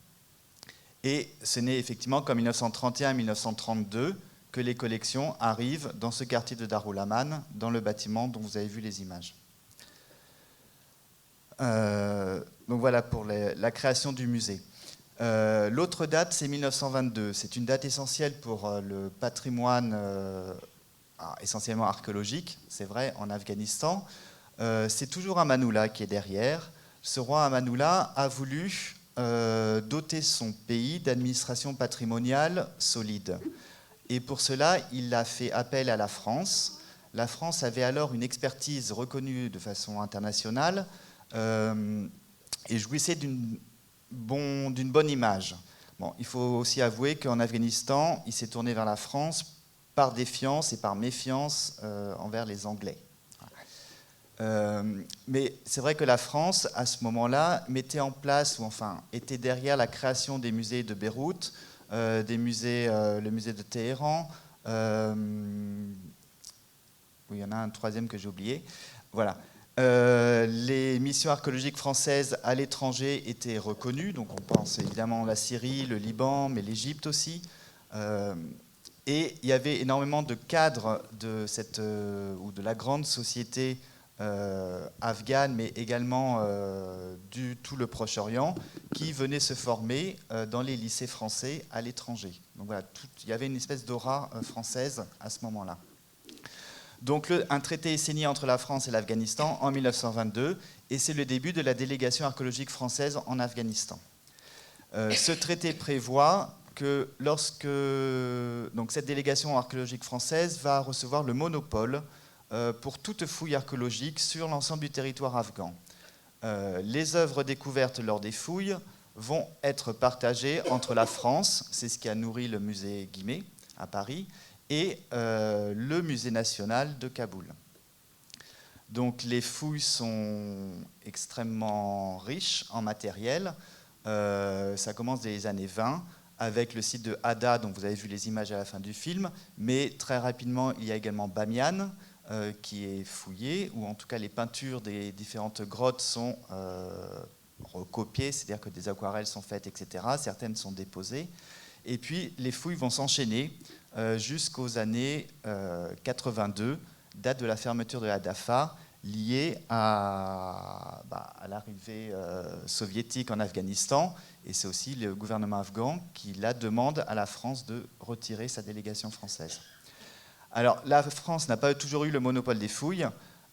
F: Et ce n'est effectivement qu'en 1931-1932 que les collections arrivent dans ce quartier de Darul Aman, dans le bâtiment dont vous avez vu les images. Donc voilà pour la création du musée. L'autre date, c'est 1922. C'est une date essentielle pour le patrimoine essentiellement archéologique, c'est vrai, en Afghanistan. C'est toujours Amanullah qui est derrière. Ce roi Amanullah a voulu doter son pays d'administration patrimoniale solide. Et pour cela, il a fait appel à la France. La France avait alors une expertise reconnue de façon internationale et jouissait d'une bonne image. Bon, il faut aussi avouer qu'en Afghanistan, il s'est tourné vers la France par défiance et par méfiance envers les Anglais. Mais c'est vrai que la France, à ce moment-là, mettait en place, ou enfin était derrière la création des musées de Beyrouth, le musée de Téhéran, oui, il y en a un troisième que j'ai oublié. Voilà. Les missions archéologiques françaises à l'étranger étaient reconnues, donc on pense évidemment à la Syrie, le Liban, mais l'Égypte aussi. Et il y avait énormément de cadres de ou de la grande société afghane, mais également tout le Proche-Orient, qui venaient se former dans les lycées français à l'étranger. Donc voilà, il y avait une espèce d'aura française à ce moment-là. Donc un traité est signé entre la France et l'Afghanistan en 1922, et c'est le début de la délégation archéologique française en Afghanistan. Ce traité prévoit que donc cette délégation archéologique française va recevoir le monopole pour toute fouille archéologique sur l'ensemble du territoire afghan. Les œuvres découvertes lors des fouilles vont être partagées entre la France, c'est ce qui a nourri le musée Guimet à Paris, et le musée national de Kaboul. Donc les fouilles sont extrêmement riches en matériel. Ça commence dès les années 20 avec le site de Hadda, dont vous avez vu les images à la fin du film, mais très rapidement il y a également Bamiyan qui est fouillé, ou en tout cas les peintures des différentes grottes sont recopiées, c'est-à-dire que des aquarelles sont faites, etc. Certaines sont déposées. Et puis les fouilles vont s'enchaîner jusqu'aux années 82, date de la fermeture de la DAFA, liée à l'arrivée soviétique en Afghanistan. Et c'est aussi le gouvernement afghan qui la demande à la France de retirer sa délégation française. Alors la France n'a pas toujours eu le monopole des fouilles.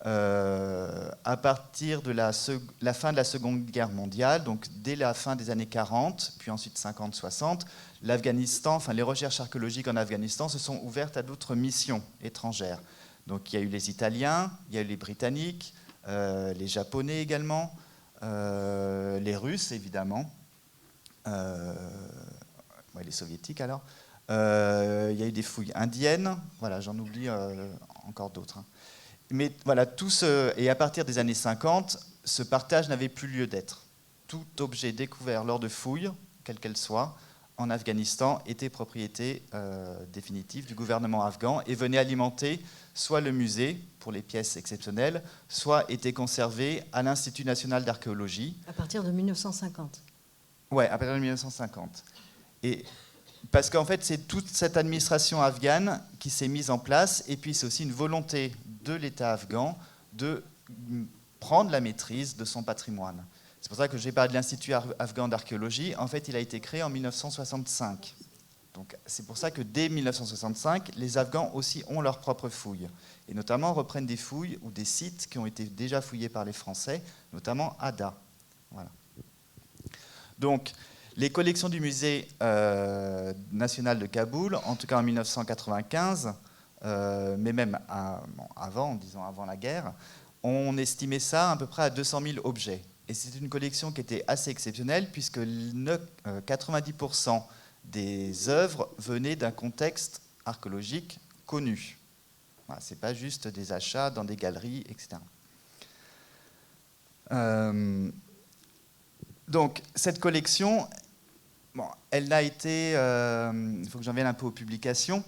F: À partir de la fin de la Seconde Guerre mondiale, donc dès la fin des années 40, puis ensuite 50-60, l'Afghanistan, enfin les recherches archéologiques en Afghanistan se sont ouvertes à d'autres missions étrangères. Donc il y a eu les Italiens, il y a eu les Britanniques, les Japonais également, les Russes évidemment, les Soviétiques alors. Il y a eu des fouilles indiennes, voilà, j'en oublie encore d'autres. Mais voilà, et à partir des années 50, ce partage n'avait plus lieu d'être. Tout objet découvert lors de fouilles, quelle qu'elle soit, en Afghanistan, était propriété définitive du gouvernement afghan et venait alimenter soit le musée, pour les pièces exceptionnelles, soit était conservé à l'Institut national d'archéologie.
A: À partir de 1950.
F: Oui, à partir de 1950. Et parce qu'en fait, c'est toute cette administration afghane qui s'est mise en place, et puis c'est aussi une volonté de l'État afghan de prendre la maîtrise de son patrimoine. C'est pour ça que j'ai parlé de l'Institut afghan d'archéologie. En fait, il a été créé en 1965. Donc, c'est pour ça que dès 1965, les Afghans aussi ont leurs propres fouilles. Et notamment reprennent des fouilles ou des sites qui ont été déjà fouillés par les Français, notamment Hadda. Voilà. Donc, les collections du musée national de Kaboul, en tout cas en 1995, mais même avant la guerre, on estimait ça à peu près à 200 000 objets. Et c'est une collection qui était assez exceptionnelle puisque 90% des œuvres venaient d'un contexte archéologique connu. Voilà, ce n'est pas juste des achats dans des galeries, etc. Donc cette collection, elle a été... il faut que j'en vienne un peu aux publications.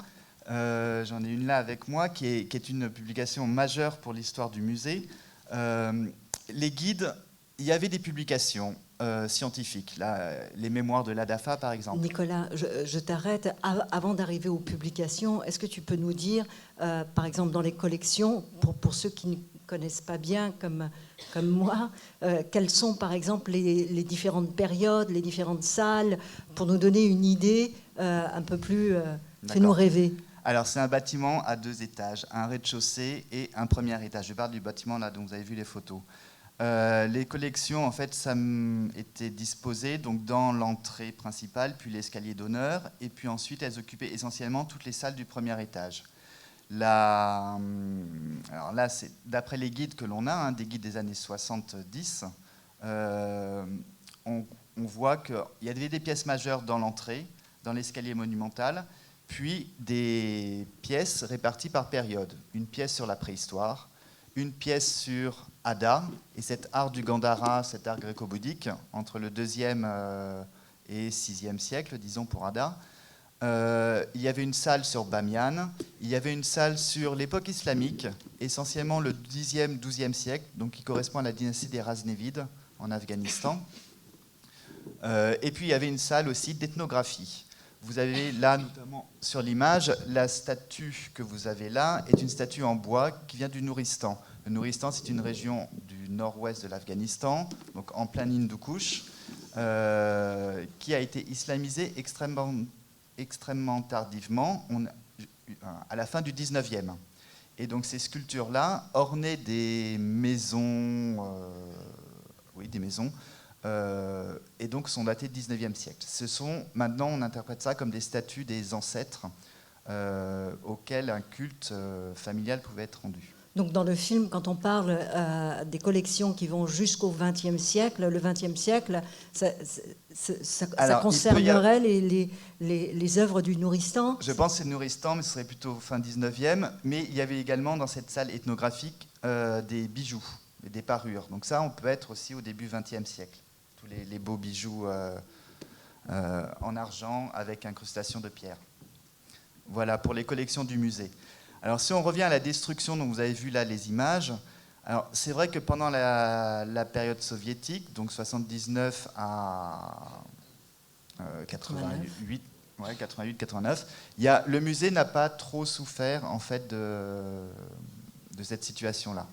F: J'en ai une là avec moi qui est une publication majeure pour l'histoire du musée. Les guides, il y avait des publications scientifiques, là, les mémoires de l'ADAFA par exemple.
A: Nicolas, je t'arrête. Avant d'arriver aux publications, est-ce que tu peux nous dire, par exemple dans les collections, pour ceux qui ne connaissent pas bien comme moi, quelles sont par exemple les différentes périodes, les différentes salles, pour nous donner une idée un peu plus... fais-nous rêver.
F: Alors, c'est un bâtiment à 2 étages, un rez-de-chaussée et un premier étage. Je parle du bâtiment là dont vous avez vu les photos. Les collections, en fait, ça étaient disposées donc, dans l'entrée principale, puis l'escalier d'honneur, et puis ensuite, elles occupaient essentiellement toutes les salles du premier étage. Alors là, c'est d'après les guides que l'on a, hein, des guides des années 70, on voit qu'il y avait des pièces majeures dans l'entrée, dans l'escalier monumental, puis des pièces réparties par période. Une pièce sur la préhistoire, une pièce sur Ada, et cet art du Gandhara, cet art gréco-bouddhique, entre le 2e et 6e siècle, disons pour Ada. Il y avait une salle sur Bamiyan, il y avait une salle sur l'époque islamique, essentiellement le 10e, 12e siècle, donc qui correspond à la dynastie des Ghaznévides en Afghanistan. Et puis il y avait une salle aussi d'ethnographie. Vous avez là, notamment sur l'image, la statue que vous avez là est une statue en bois qui vient du Nouristan. Le Nouristan, c'est une région du nord-ouest de l'Afghanistan, donc en plein Hindoukouch, qui a été islamisée extrêmement tardivement, à la fin du 19e. Et donc ces sculptures-là ornaient des maisons, et donc sont datées du 19e siècle. Maintenant, on interprète ça comme des statues des ancêtres auxquels un culte familial pouvait être rendu.
A: Donc dans le film, quand on parle des collections qui vont jusqu'au XXe siècle, le XXe siècle, ça concernerait les œuvres du Nouristan.
F: Je pense que c'est le Nouristan, mais ce serait plutôt fin 19e. Mais il y avait également dans cette salle ethnographique des bijoux, des parures. Donc ça, on peut être aussi au début XXe siècle. Tous les beaux bijoux en argent avec incrustation de pierre. Voilà pour les collections du musée. Alors si on revient à la destruction dont vous avez vu là les images, alors c'est vrai que pendant la période soviétique, donc 79 à 88, 89, le musée n'a pas trop souffert en fait de cette situation-là.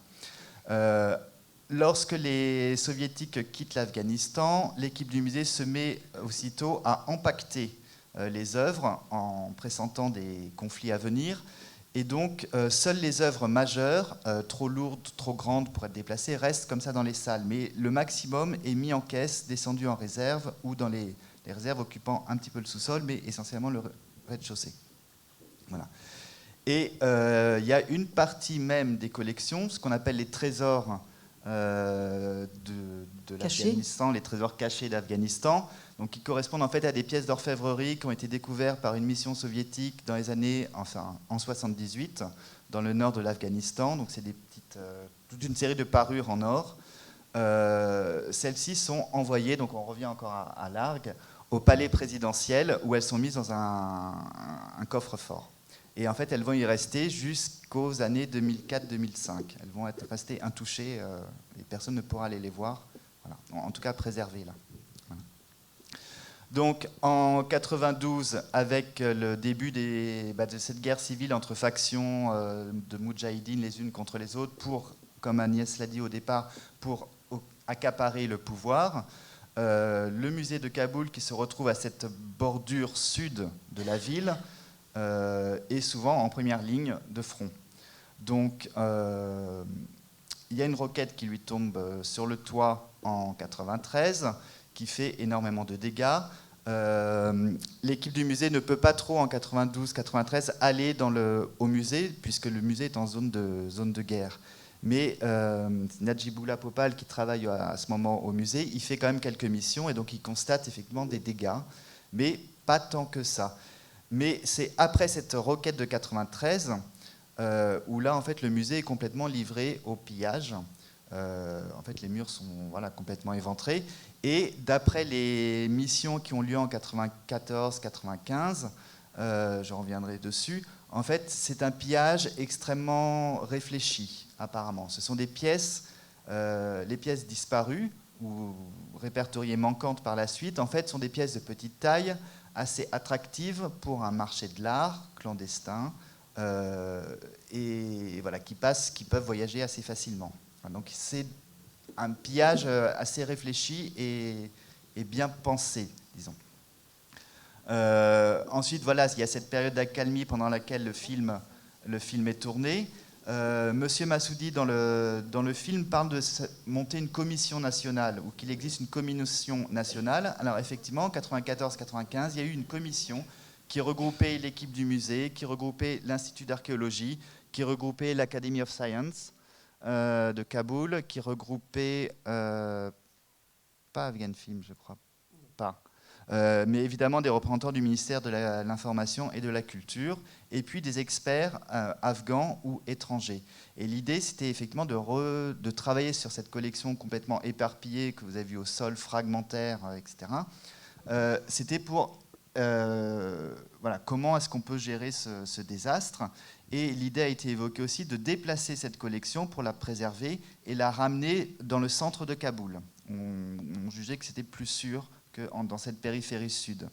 F: Lorsque les soviétiques quittent l'Afghanistan, l'équipe du musée se met aussitôt à empaqueter les œuvres en pressentant des conflits à venir. Et donc, seules les œuvres majeures, trop lourdes, trop grandes pour être déplacées, restent comme ça dans les salles. Mais le maximum est mis en caisse, descendu en réserve, ou dans les réserves occupant un petit peu le sous-sol, mais essentiellement le rez-de-chaussée. Voilà. Et il y a une partie même des collections, ce qu'on appelle les trésors de l'Afghanistan, les trésors cachés d'Afghanistan, donc qui correspondent en fait à des pièces d'orfèvrerie qui ont été découvertes par une mission soviétique dans les années, en 78, dans le nord de l'Afghanistan. Donc c'est toute une série de parures en or. Celles-ci sont envoyées, donc on revient encore à Largue, au palais présidentiel où elles sont mises dans un coffre-fort. Et en fait, elles vont y rester jusqu'aux années 2004-2005. Elles vont être restées intouchées et personne ne pourra aller les voir. Voilà. En tout cas, préservées là. Voilà. Donc, en 92, avec le début de cette guerre civile entre factions de moudjahidines les unes contre les autres, comme Agnès l'a dit au départ, pour accaparer le pouvoir, le musée de Kaboul, qui se retrouve à cette bordure sud de la ville, est souvent en première ligne de front. Donc, il y a une roquette qui lui tombe sur le toit en 93, qui fait énormément de dégâts. L'équipe du musée ne peut pas trop, en 92-93, aller au musée, puisque le musée est en zone de guerre. Mais Najibullah Popal, qui travaille à ce moment au musée, il fait quand même quelques missions, et donc il constate effectivement des dégâts, mais pas tant que ça. Mais c'est après cette roquette de 93 où là, en fait, le musée est complètement livré au pillage. En fait, les murs sont complètement éventrés. Et d'après les missions qui ont lieu en 94-95, je reviendrai dessus, en fait, c'est un pillage extrêmement réfléchi, apparemment. Ce sont des pièces, les pièces disparues ou répertoriées manquantes par la suite, en fait, sont des pièces de petite taille, assez attractive pour un marché de l'art clandestin et voilà, qui peuvent voyager assez facilement. Donc c'est un pillage assez réfléchi et bien pensé, disons. Ensuite, voilà, il y a cette période d'accalmie pendant laquelle le film est tourné. Monsieur Massoudi, dans le film, parle de monter une commission nationale, ou qu'il existe une commission nationale. Alors effectivement, en 94-95, il y a eu une commission qui regroupait l'équipe du musée, qui regroupait l'Institut d'archéologie, qui regroupait l'Academy of Science de Kaboul, qui regroupait, pas Afghan Film, je crois pas, mais évidemment des représentants du ministère de l'Information et de la Culture, et puis des experts afghans ou étrangers. Et l'idée, c'était effectivement de travailler sur cette collection complètement éparpillée que vous avez vue au sol, fragmentaire, etc. C'était pour... voilà, comment est-ce qu'on peut gérer ce désastre? Et l'idée a été évoquée aussi de déplacer cette collection pour la préserver et la ramener dans le centre de Kaboul. On jugeait que c'était plus sûr que dans cette périphérie sud.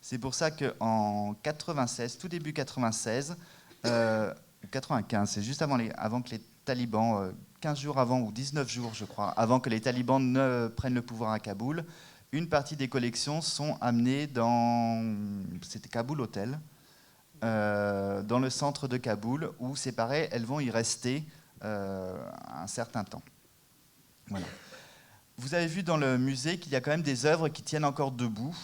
F: C'est pour ça qu'en 96, tout début 96, 95, c'est juste avant que les talibans, 15 jours avant ou 19 jours je crois, avant que les talibans ne prennent le pouvoir à Kaboul, une partie des collections sont amenées c'était Kaboul Hotel, dans le centre de Kaboul, où c'est pareil, elles vont y rester un certain temps. Voilà. Vous avez vu dans le musée qu'il y a quand même des œuvres qui tiennent encore debout,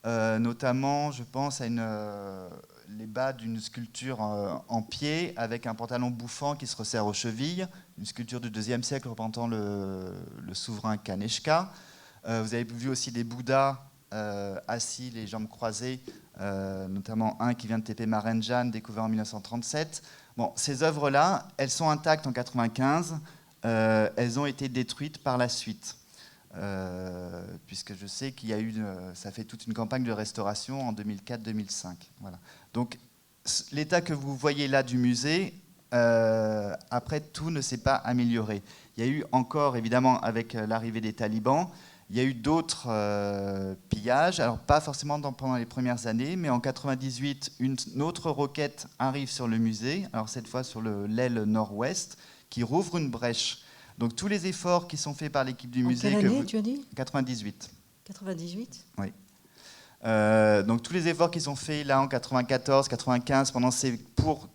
F: notamment, je pense, à les bas d'une sculpture en pied, avec un pantalon bouffant qui se resserre aux chevilles, une sculpture du IIe siècle représentant le souverain Kanishka. Vous avez vu aussi des Bouddhas assis, les jambes croisées, notamment un qui vient de Tepe-Marenjan, découvert en 1937. Bon, ces œuvres-là, elles sont intactes en 1995, elles ont été détruites par la suite, puisque je sais qu'il y a eu, ça fait toute une campagne de restauration en 2004-2005. Voilà. Donc, l'état que vous voyez là du musée, après, tout ne s'est pas amélioré. Il y a eu encore, évidemment, avec l'arrivée des talibans, il y a eu d'autres pillages, alors pas forcément pendant les premières années, mais en 98, une autre roquette arrive sur le musée, alors cette fois sur l'aile nord-ouest, qui rouvre une brèche. Donc tous les efforts qui sont faits par l'équipe du musée...
A: Quelle année, tu as dit ?
F: 98.
A: 98 ?
F: Oui. Donc tous les efforts qui sont faits là en 94, 95, pendant ces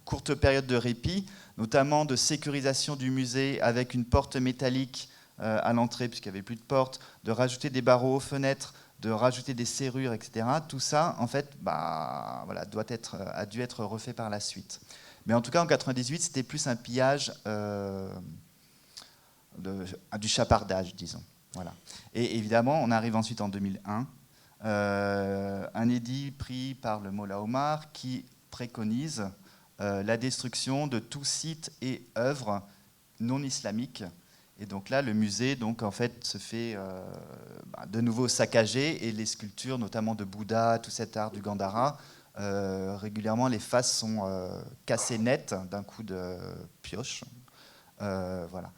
F: courtes périodes de répit, notamment de sécurisation du musée avec une porte métallique à l'entrée, puisqu'il n'y avait plus de porte, de rajouter des barreaux aux fenêtres, de rajouter des serrures, etc. Tout ça, en fait, voilà, a dû être refait par la suite. Mais en tout cas, en 98, c'était plus un pillage du chapardage, disons. Voilà. Et évidemment, on arrive ensuite en 2001, un édit pris par le Mollah Omar qui préconise la destruction de tout site et œuvre non islamique. Et donc là, le musée, donc, en fait, se fait de nouveau saccagé, et les sculptures, notamment de Bouddha, tout cet art du Gandhara, régulièrement, les faces sont cassées nettes d'un coup de pioche. Voilà.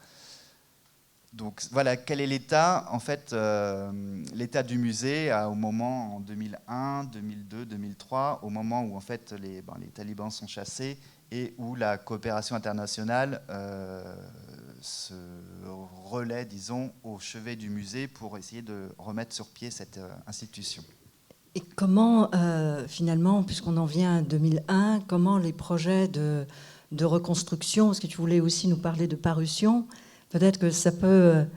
F: Donc voilà, quel est l'état? En fait, l'état du musée au moment en 2001, 2002, 2003, au moment où en fait les talibans sont chassés et où la coopération internationale se relaie, disons, au chevet du musée pour essayer de remettre sur pied cette institution.
A: Et comment, finalement, puisqu'on en vient à 2001, comment les projets de reconstruction, parce que tu voulais aussi nous parler de parution, peut-être que ça peut...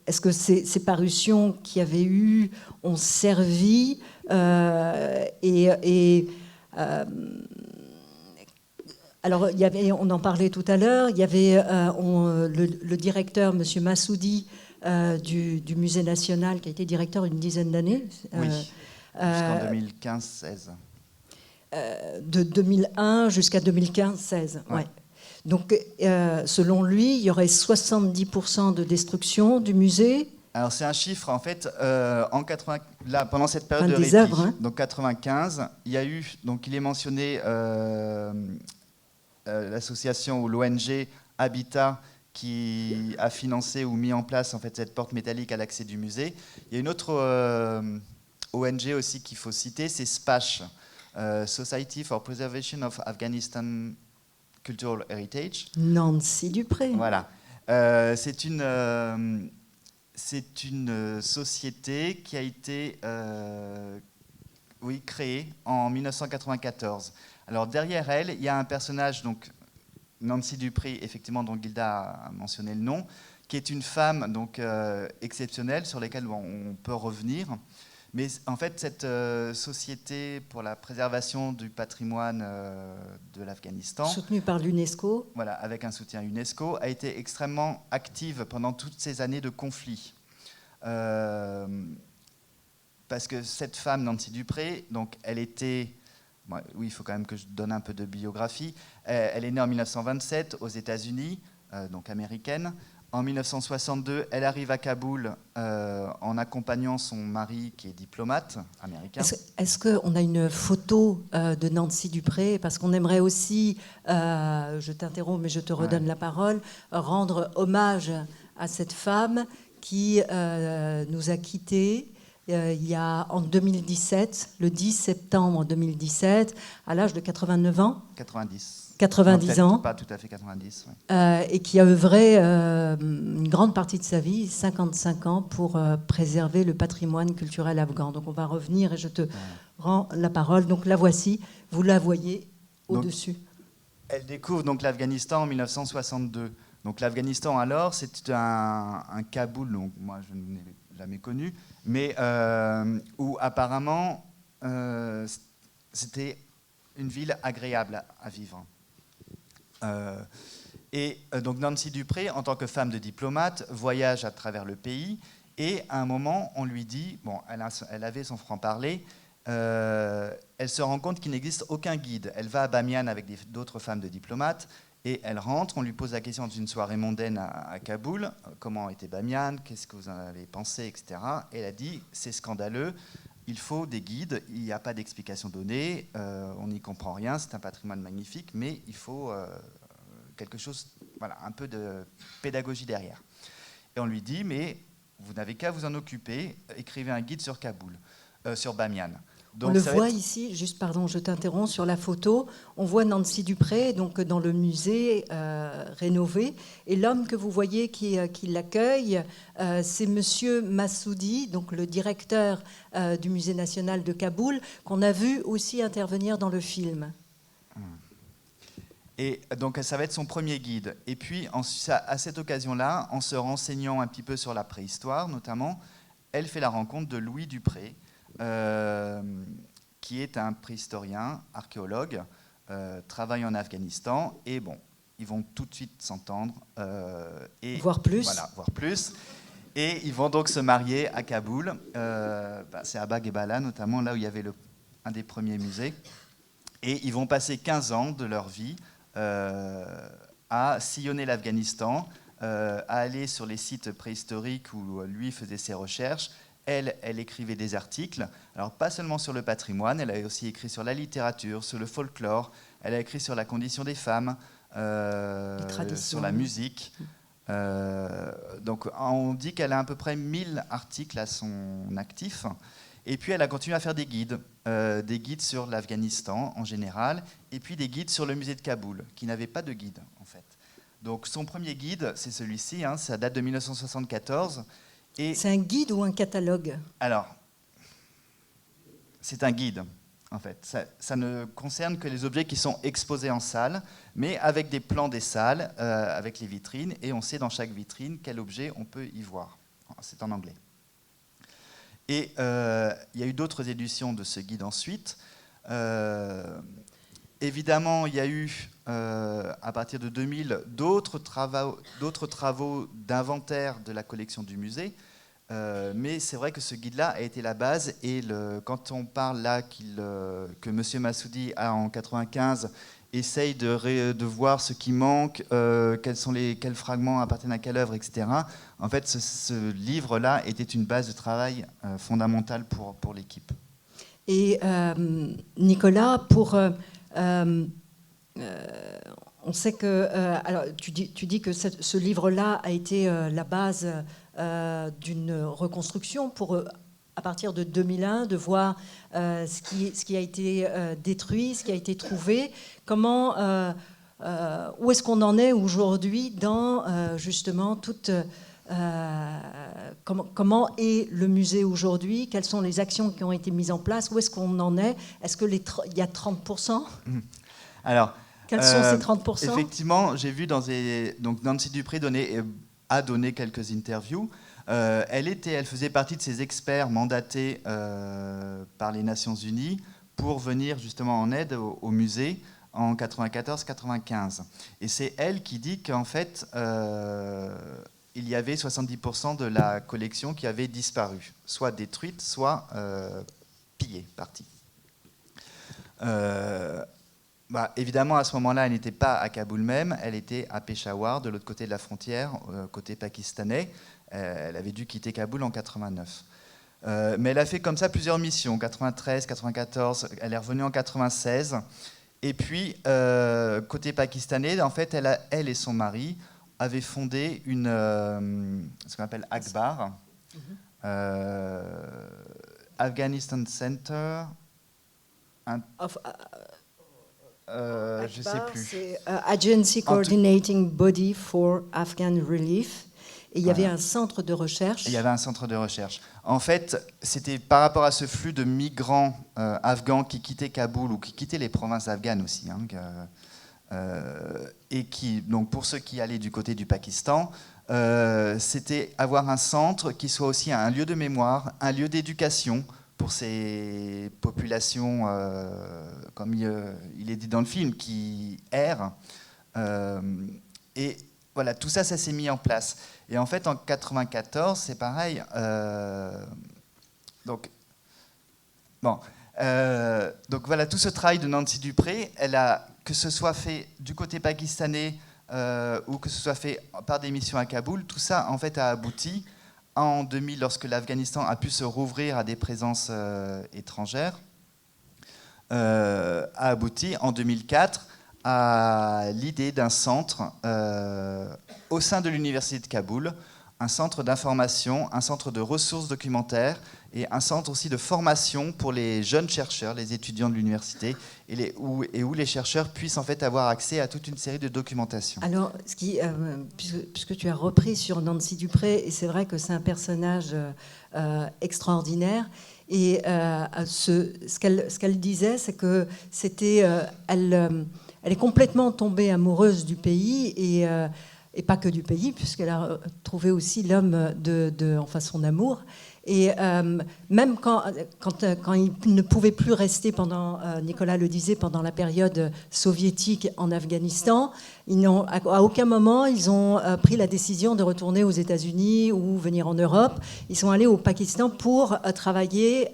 A: est-ce que ces parutions qu'il y avait eu ont servi alors, il y avait, on en parlait tout à l'heure, il y avait le directeur, M. Massoudi, du Musée national, qui a été directeur une dizaine d'années.
F: Oui, jusqu'en 2015-16.
A: De 2001 jusqu'à 2015-16, ouais. Donc, selon lui, il y aurait 70% de destruction du musée.
F: Alors, c'est un chiffre, en fait, là, pendant cette période de répit,
A: œuvres, hein.
F: donc 95, il y a eu, donc il est mentionné l'association ou l'ONG Habitat qui a financé ou mis en place en fait, cette porte métallique à l'accès du musée. Il y a une autre ONG aussi qu'il faut citer, c'est SPASH, Society for Preservation of Afghanistan Cultural Heritage.
A: Nancy Dupré.
F: Voilà. C'est une société qui a été... oui, créée en 1994. Alors derrière elle, il y a un personnage, donc Nancy Dupré, effectivement, dont Gilda a mentionné le nom, qui est une femme donc exceptionnelle sur laquelle on peut revenir. Mais en fait, cette société pour la préservation du patrimoine de l'Afghanistan,
A: Soutenue par l'UNESCO.
F: voilà, avec un soutien UNESCO, a été extrêmement active pendant toutes ces années de conflit. Parce que cette femme, Nancy Dupré, donc elle était... Oui, il faut quand même que je donne un peu de biographie. Elle est née en 1927 aux États-Unis, donc américaine. En 1962, elle arrive à Kaboul en accompagnant son mari qui est diplomate américain.
A: Est-ce qu'on a une photo de Nancy Dupré? Parce qu'on aimerait aussi, je t'interromps mais je te redonne la parole, rendre hommage à cette femme qui nous a quittés il y a en 2017, le 10 septembre 2017, à l'âge de 89 ans. 90 ans.
F: Pas tout à fait 90. Oui.
A: Et qui a œuvré une grande partie de sa vie, 55 ans, pour préserver le patrimoine culturel afghan. Donc on va revenir et je te rends la parole. Donc la voici, vous la voyez au-dessus.
F: Elle découvre donc l'Afghanistan en 1962. Donc l'Afghanistan alors, c'est un Kaboul, donc moi je ne l'ai jamais connu, mais où apparemment c'était une ville agréable à vivre. Donc Nancy Dupré, en tant que femme de diplomate, voyage à travers le pays et à un moment, on lui dit, bon, elle avait son franc-parler, elle se rend compte qu'il n'existe aucun guide. Elle va à Bamiyan avec d'autres femmes de diplomates et elle rentre, on lui pose la question dans une soirée mondaine à Kaboul, comment était Bamiyan, qu'est-ce que vous en avez pensé, etc. Et elle a dit, c'est scandaleux, il faut des guides, il n'y a pas d'explication donnée, on n'y comprend rien, c'est un patrimoine magnifique, mais il faut quelque chose, voilà, un peu de pédagogie derrière. Et on lui dit, mais vous n'avez qu'à vous en occuper, écrivez un guide sur Kaboul, sur Bamiyan. Donc,
A: on le voit ici, juste pardon, je t'interromps, sur la photo, on voit Nancy Dupré donc dans le musée rénové, et l'homme que vous voyez qui l'accueille, c'est Monsieur Massoudi, donc le directeur du musée national de Kaboul, qu'on a vu aussi intervenir dans le film.
F: Et donc ça va être son premier guide. Et puis à cette occasion-là, en se renseignant un petit peu sur la préhistoire notamment, elle fait la rencontre de Louis Dupré, qui est un préhistorien, archéologue, travaille en Afghanistan, et bon, ils vont tout de suite s'entendre.
A: Voire plus.
F: Voilà, voire plus. Et ils vont donc se marier à Kaboul. C'est à Baghebala, notamment, là où il y avait un des premiers musées. Et ils vont passer 15 ans de leur vie à sillonner l'Afghanistan, à aller sur les sites préhistoriques où lui faisait ses recherches. Elle écrivait des articles, alors pas seulement sur le patrimoine, elle a aussi écrit sur la littérature, sur le folklore, elle a écrit sur la condition des femmes, sur la musique. Donc on dit qu'elle a à peu près 1000 articles à son actif. Et puis elle a continué à faire des guides sur l'Afghanistan en général, et puis des guides sur le musée de Kaboul, qui n'avait pas de guide en fait. Donc son premier guide, c'est celui-ci, ça date de 1974.
A: C'est un guide ou un catalogue?
F: Alors, c'est un guide, en fait. Ça ne concerne que les objets qui sont exposés en salle, mais avec des plans des salles, avec les vitrines, et on sait dans chaque vitrine quel objet on peut y voir. C'est en anglais. Et il y a eu d'autres éditions de ce guide ensuite. Évidemment, il y a eu, à partir de 2000, d'autres travaux d'inventaire de la collection du musée. Mais c'est vrai que ce guide-là a été la base. Et quand on parle là que M. Massoudi a en 1995 essaye de voir ce qui manque, quels fragments appartiennent à quelle œuvre, etc. En fait, ce livre-là était une base de travail fondamentale pour l'équipe.
A: Et Nicolas, on sait que, alors tu dis que ce livre-là a été la base d'une reconstruction pour, à partir de 2001, de voir ce qui a été détruit, ce qui a été trouvé. Où est-ce qu'on en est aujourd'hui dans justement toute comment est le musée aujourd'hui? Quelles sont les actions qui ont été mises en place? Où est-ce qu'on en est? Est-ce qu'il y a 30%?
F: Alors,
A: quels sont ces 30%?
F: Effectivement, j'ai vu donc Nancy Dupré a donné quelques interviews. Elle faisait partie de ces experts mandatés par les Nations Unies pour venir justement en aide au musée en 94-95. Et c'est elle qui dit qu'en fait, il y avait 70% de la collection qui avait disparu, soit détruite, soit pillée, partie. Évidemment, à ce moment-là, elle n'était pas à Kaboul même, elle était à Peshawar, de l'autre côté de la frontière, côté pakistanais. Elle avait dû quitter Kaboul en 89. Mais elle a fait comme ça plusieurs missions, 93, 94, elle est revenue en 96. Et puis, côté pakistanais, en fait, elle et son mari avaient fondé ce qu'on appelle Akbar, Afghanistan Center. Je ne sais plus.
A: C'est Agency Coordinating Body for Afghan Relief. Et il y avait un centre de recherche.
F: Il y avait un centre de recherche. En fait, c'était par rapport à ce flux de migrants afghans qui quittaient Kaboul ou qui quittaient les provinces afghanes aussi, et qui, donc pour ceux qui allaient du côté du Pakistan, c'était avoir un centre qui soit aussi un lieu de mémoire, un lieu d'éducation pour ces populations, comme il est dit dans le film, qui errent. Et voilà, tout ça, ça s'est mis en place. Et en fait, en 94, c'est pareil. Donc voilà, tout ce travail de Nancy Dupré, que ce soit fait du côté pakistanais ou que ce soit fait par des missions à Kaboul, tout ça, en fait, a abouti en 2000, lorsque l'Afghanistan a pu se rouvrir à des présences étrangères, a abouti en 2004 à l'idée d'un centre au sein de l'université de Kaboul, un centre d'information, un centre de ressources documentaires et un centre aussi de formation pour les jeunes chercheurs, les étudiants de l'université, où les chercheurs puissent en fait avoir accès à toute une série de documentation.
A: Alors, puisque tu as repris sur Nancy Dupré, et c'est vrai que c'est un personnage extraordinaire, et ce qu'elle disait, c'est que elle est complètement tombée amoureuse du pays, et pas que du pays, puisqu'elle a trouvé aussi l'homme enfin son amour. Et même quand il ne pouvait plus rester Nicolas le disait, pendant la période soviétique en Afghanistan, à aucun moment ils ont pris la décision de retourner aux États-Unis ou venir en Europe. Ils sont allés au Pakistan pour travailler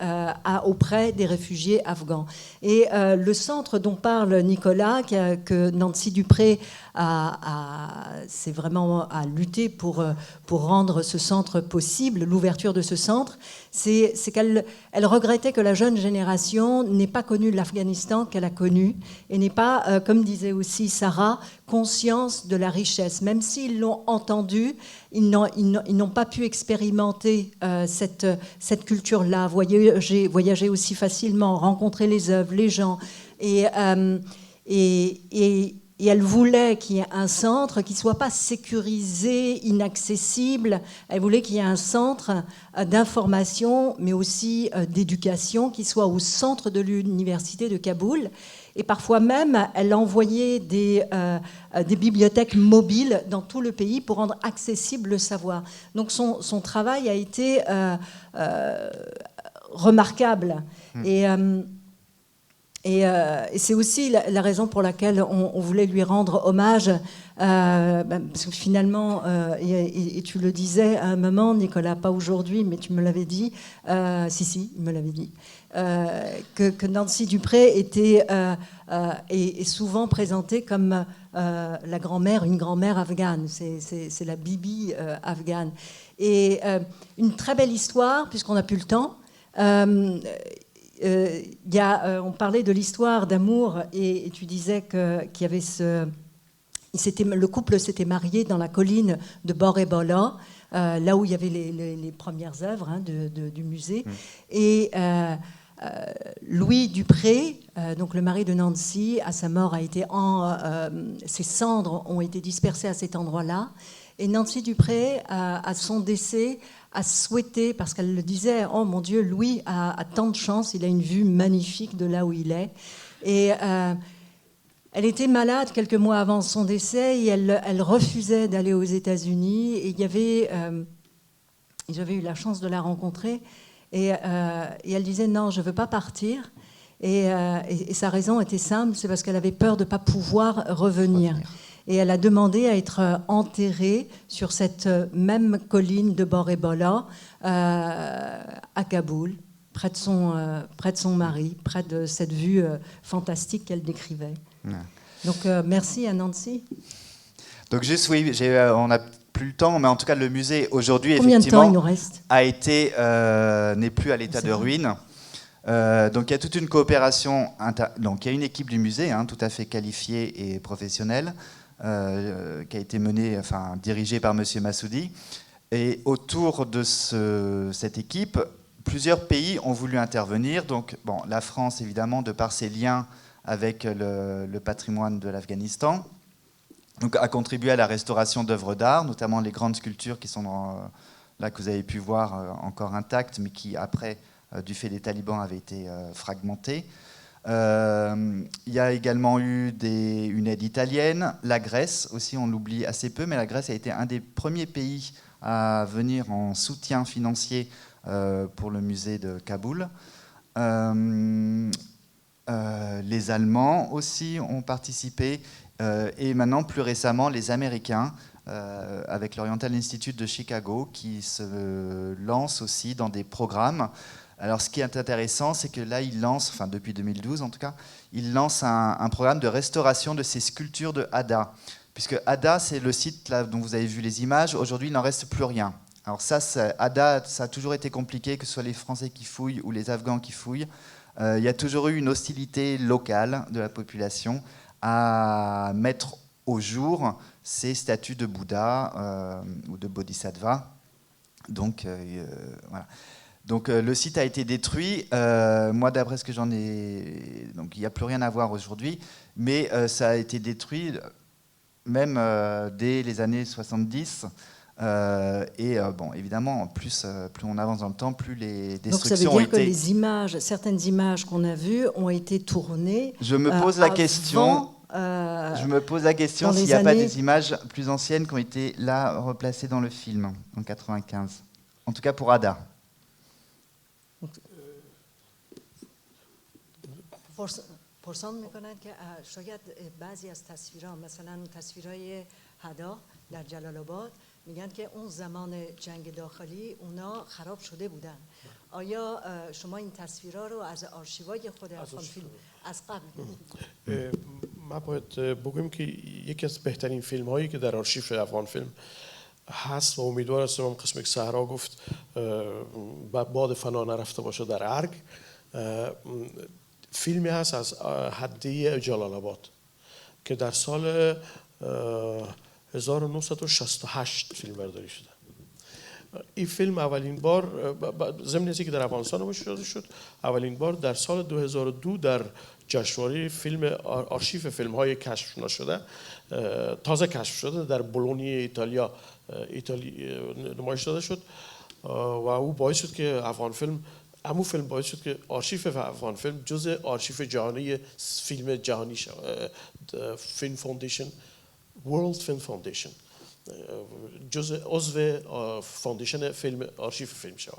A: auprès des réfugiés afghans. Et le centre dont parle Nicolas, que Nancy Dupré c'est vraiment à lutter pour rendre ce centre possible, l'ouverture de ce centre, c'est qu'elle regrettait que la jeune génération n'ait pas connu l'Afghanistan qu'elle a connu et n'ait pas, comme disait aussi Sarah, conscience de la richesse. Même s'ils l'ont entendu, ils n'ont pas pu expérimenter cette culture-là, voyager aussi facilement, rencontrer les œuvres, les gens. Et elle voulait qu'il y ait un centre qui ne soit pas sécurisé, inaccessible. Elle voulait qu'il y ait un centre d'information, mais aussi d'éducation, qui soit au centre de l'université de Kaboul. Et parfois même, elle envoyait des bibliothèques mobiles dans tout le pays pour rendre accessible le savoir. Donc son travail a été remarquable. Et c'est aussi la raison pour laquelle on voulait lui rendre hommage, parce que finalement, et tu le disais à un moment, Nicolas, pas aujourd'hui, mais tu me l'avais dit, si, il me l'avait dit, que Nancy Dupré est souvent présentée comme la grand-mère, une grand-mère afghane, c'est la Bibi afghane. Et une très belle histoire, puisqu'on n'a plus le temps. On parlait de l'histoire d'amour et tu disais qu'il y avait le couple s'était marié dans la colline de Boré-Bola, là où il y avait les premières œuvres du musée. Et Louis Dupré, donc le mari de Nancy, à sa mort ses cendres ont été dispersées à cet endroit-là. Et Nancy Dupré, à son décès, a souhaité, parce qu'elle le disait, oh mon Dieu, Louis a tant de chance, il a une vue magnifique de là où il est. Et elle était malade quelques mois avant son décès et elle refusait d'aller aux États-Unis. Et j'avais eu la chance de la rencontrer. Et elle disait non, je ne veux pas partir. Et sa raison était simple, c'est parce qu'elle avait peur de ne pas pouvoir revenir. Et elle a demandé à être enterrée sur cette même colline de Boré-Bola à Kaboul, près de son mari, près de cette vue fantastique qu'elle décrivait. Ouais. Donc merci à Nancy.
F: Donc juste oui, on n'a plus le temps, mais en tout cas le musée aujourd'hui
A: combien
F: effectivement
A: de temps il nous reste
F: n'est plus à l'état de ruine. Donc il y a toute une coopération, donc il y a une équipe du musée tout à fait qualifiée et professionnelle qui a été menée, dirigée par Monsieur Massoudi. Et autour de cette équipe, plusieurs pays ont voulu intervenir. Donc la France évidemment de par ses liens avec le patrimoine de l'Afghanistan, donc a contribué à la restauration d'œuvres d'art, notamment les grandes sculptures qui sont là que vous avez pu voir encore intactes, mais qui après du fait des talibans avait été fragmenté. Il y a également eu une aide italienne, la Grèce aussi, on l'oublie assez peu, mais la Grèce a été un des premiers pays à venir en soutien financier pour le musée de Kaboul. Les Allemands aussi ont participé, et maintenant plus récemment les Américains, avec l'Oriental Institute de Chicago, qui se lance aussi dans des programmes. Alors ce qui est intéressant, c'est que là, il lance, depuis 2012 en tout cas, il lance un programme de restauration de ces sculptures de Hadda. Puisque Hadda, c'est le site là, dont vous avez vu les images, aujourd'hui il n'en reste plus rien. Alors Hadda, ça a toujours été compliqué, que ce soit les Français qui fouillent ou les Afghans qui fouillent. Il y a toujours eu une hostilité locale de la population à mettre au jour ces statues de Bouddha ou de Bodhisattva. Donc voilà. Donc le site a été détruit. Moi, d'après ce que j'en ai, donc il n'y a plus rien à voir aujourd'hui, mais ça a été détruit même dès les années 70. Évidemment, plus on avance dans le temps, plus les destructions ont été...
A: Donc ça veut dire que certaines images qu'on a vues ont été tournées.
F: Je me pose la question. Je me pose la question s'il n'y a pas des images plus anciennes qui ont été là replacées dans le film en 95. En tout cas pour Hadda.
A: پرسان میکنند که شاید بعضی از تصویرها مثلا تصویرهای هدا در جلال آباد میگن که اون زمان جنگ داخلی اونا خراب شده بودن. آیا شما این تصویرها رو از آرشیوهای خود افغان فیلم از قبل
B: ما باید بگویم که یکی از بهترین فیلم هایی که در آرشیو افغان فیلم هست و امیدوار هستم هم قسمی که صحرا گفت باد فنا نرفته باشه در ارگ، فیلمی هست از هدیه جلال آباد که در سال 1968 فیلم برداری شده. این فیلم اولین بار ضمن اینکه در افغانستان نمایش شد، اولین بار در سال 2002 در جشنواره فیلم آرشیو فیلم های کشف نشده تازه کشف شده در بولونی ایتالیا نمایش داده شد و او باعث شد که افغان فیلم باعث شد که آرشیو افغان فیلم جزء آرشیو جهانی فیلم جهانی شد. فیلم فاندیشن، ورلد فیلم فاندیشن عضو فاندیشن فیلم آرشیو فیلم شود.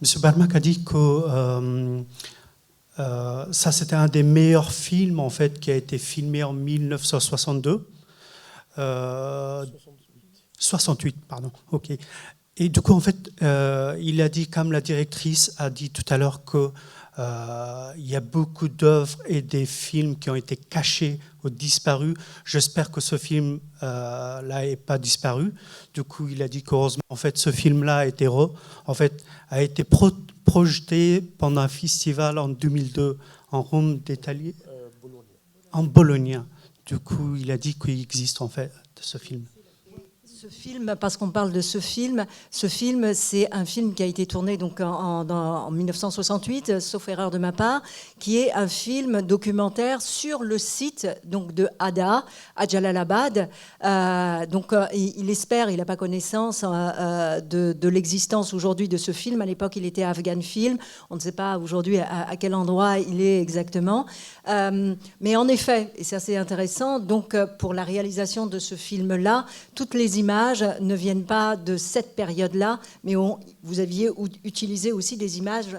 C: Monsieur Barmak a dit que ça c'était un des meilleurs films en fait qui a été filmé en 1962. 68, pardon. Ok. Et du coup, en fait, il a dit, comme la directrice a dit tout à l'heure, qu'il y a beaucoup d'œuvres et des films qui ont été cachés ou disparus. J'espère que ce film-là n'est pas disparu. Du coup, il a dit qu'heureusement, en fait, ce film-là a été projeté pendant un festival en 2002 en Rome d'Italie, en Bologne. Du coup, il a dit qu'il existe en fait ce film.
A: Ce film, parce qu'on parle de ce film, c'est un film qui a été tourné donc en 1968, sauf erreur de ma part, qui est un film documentaire sur le site donc de Ada, à Jalalabad. Il espère, il n'a pas connaissance de l'existence aujourd'hui de ce film. À l'époque, il était Afghan Film. On ne sait pas aujourd'hui à quel endroit il est exactement. Mais en effet, et c'est assez intéressant, donc pour la réalisation de ce film-là, toutes les images ne viennent pas de cette période-là, mais vous aviez utilisé aussi des images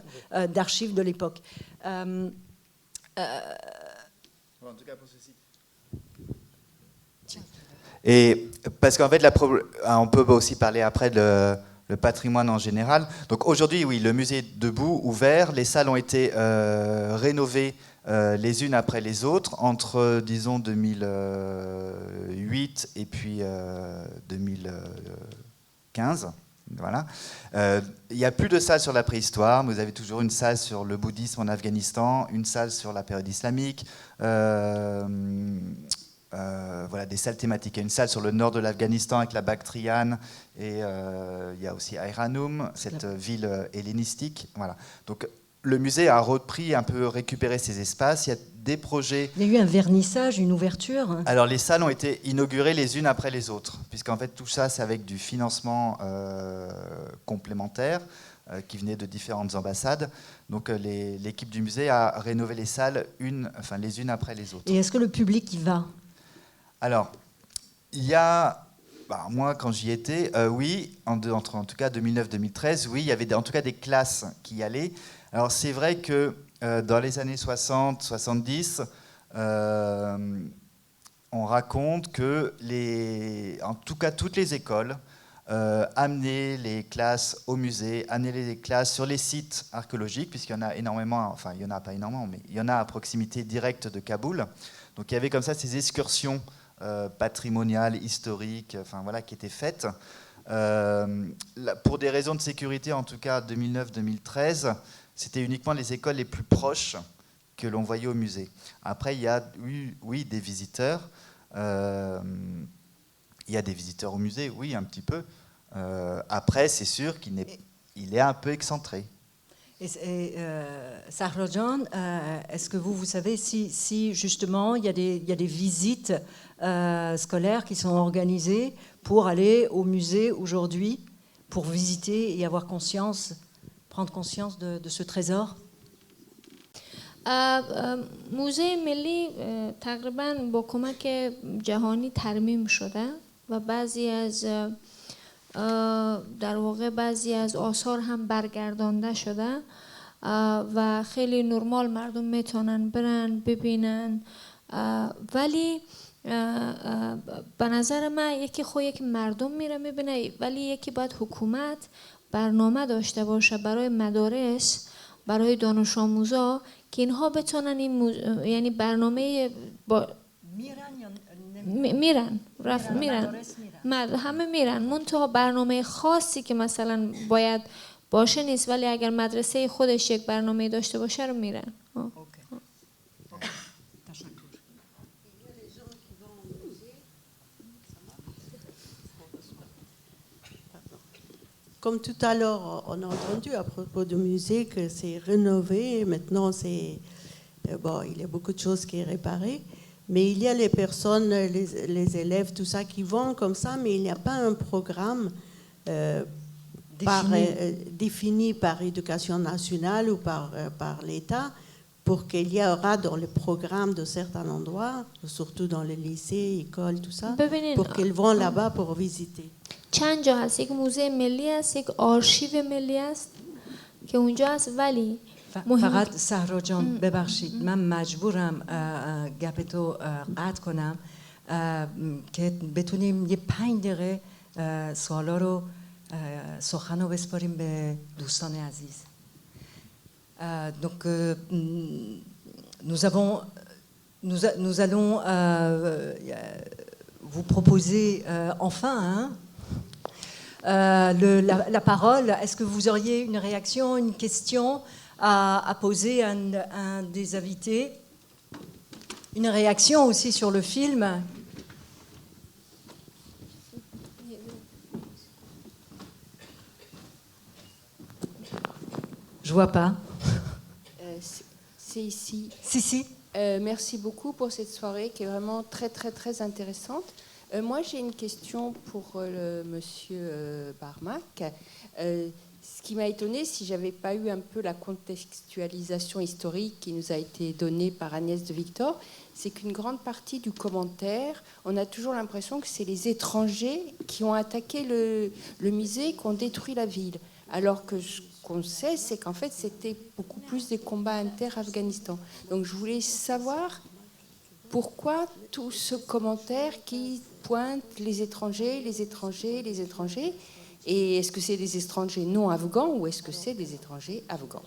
A: d'archives de l'époque.
F: En tout cas pour ceci. Et parce qu'en fait, on peut aussi parler après de le patrimoine en général. Donc aujourd'hui, oui, le musée est debout, ouvert. Les salles ont été rénovées les unes après les autres entre, disons, 2008 et puis 2015. Voilà. Il n'y a plus de salles sur la préhistoire. Vous avez toujours une salle sur le bouddhisme en Afghanistan, une salle sur la période islamique. Voilà, des salles thématiques. Il y a une salle sur le nord de l'Afghanistan avec la Bactriane et il y a aussi Ayranum, cette ville hellénistique. Voilà. Donc le musée a repris, un peu récupéré ses espaces. Il y a des projets.
A: Il y a eu un vernissage, une ouverture.
F: Alors les salles ont été inaugurées les unes après les autres, puisqu'en fait tout ça c'est avec du financement complémentaire qui venait de différentes ambassades. Donc l'équipe du musée a rénové les salles les unes après les autres.
A: Et est-ce que le public y va ?
F: Alors, il y a, moi quand j'y étais, oui, en tout cas 2009-2013, oui, il y avait en tout cas des classes qui y allaient. Alors c'est vrai que dans les années 60-70, on raconte que en tout cas toutes les écoles amenaient les classes au musée, amenaient les classes sur les sites archéologiques, puisqu'il y en a énormément, enfin il y en a pas énormément, mais il y en a à proximité directe de Kaboul. Donc il y avait comme ça ces excursions patrimoniales, historiques, qui étaient faites. Pour des raisons de sécurité, en tout cas 2009-2013, c'était uniquement les écoles les plus proches que l'on voyait au musée. Après, il y a oui, des visiteurs. Il y a des visiteurs au musée, oui, un petit peu. Après, c'est sûr qu'il est un peu excentré.
A: Sahrojan, est-ce que vous savez si justement il y a des visites scolaires qui sont organisées pour aller au musée aujourd'hui, pour visiter et avoir prendre conscience de ce trésor?
D: موزه ملی تقریبا با کمک جهانی ترمیم شده و بعضی از آثار هم برگردانده شده و خیلی نرمال مردم میتونن برن ببینن، ولی به نظر من یکی مردم میره میبینه، ولی یکی باید حکومت برنامه داشته باشه برای مدارس، برای دانش آموزا که اینها بتونن یعنی برنامه میرن همه میرن، منتها برنامه خاصی که مثلا باید باشه نیست، ولی اگر مدرسه خودش یک برنامه داشته باشه رو میرن.
E: Comme tout à l'heure, on a entendu à propos du musée que c'est rénové. Maintenant, il y a beaucoup de choses qui sont réparées. Mais il y a les personnes, les élèves, tout ça, qui vont comme ça, mais il n'y a pas un programme défini par l'éducation nationale ou par l'État pour qu'il y aura dans le programme de certains endroits, surtout dans les lycées, écoles, tout ça, pour qu'ils vont là-bas pour visiter.
D: چند جا هست، یک موزه ملی است، یک آرشیو ملی است که اونجا هست، ولی
A: فقط سهرا جان ببخشید، من مجبورم گپتو قطع کنم که بتونیم یه 5 دقیقه سوالا رو سخن رو بسپاریم به دوستان عزیز. Donc nous allons vous proposer enfin la parole. Est-ce que vous auriez une réaction, une question à poser à un des invités? Une réaction aussi sur le film? Je vois pas.
G: C'est ici.
A: Si.
G: Merci beaucoup pour cette soirée qui est vraiment très, très, très intéressante. Moi, j'ai une question pour le monsieur Barmak. Ce qui m'a étonnée, si je n'avais pas eu un peu la contextualisation historique qui nous a été donnée par Agnès de Victor, c'est qu'une grande partie du commentaire, on a toujours l'impression que c'est les étrangers qui ont attaqué le musée, qui ont détruit la ville. Alors que ce qu'on sait, c'est qu'en fait, c'était beaucoup plus des combats inter-Afghanistan. Donc je voulais savoir pourquoi tout ce commentaire qui pointe les étrangers, les étrangers, les étrangers. Et est-ce que c'est des étrangers non afghans ou est-ce que c'est des étrangers afghans?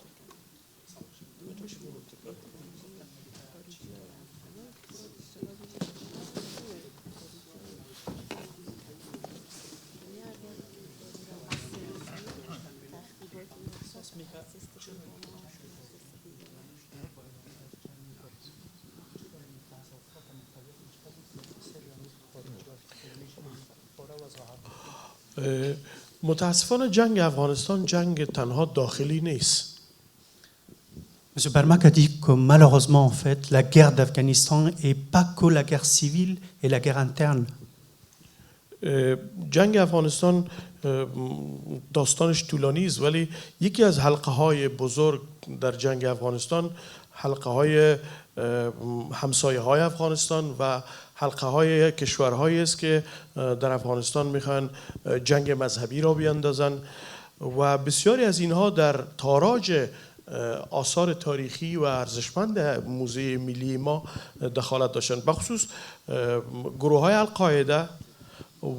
B: متاسفانه جنگ افغانستان جنگ تنها داخلی نیست.
C: M. Barmak a dit que malheureusement, en fait, la guerre d'Afghanistan n'est pas que la guerre civile et la guerre interne.
B: جنگ افغانستان داستانش طولانی است ولی یکی از حلقه های بزرگ در جنگ افغانستان حلقه های همسایه های افغانستان و حلقه های کشورهایی است که در افغانستان میخوان جنگ مذهبی را بیاندازن و بسیاری از اینها در تاراج آثار تاریخی و ارزشمند موزه ملی ما دخالت داشتن، بخصوص گروه های القاعده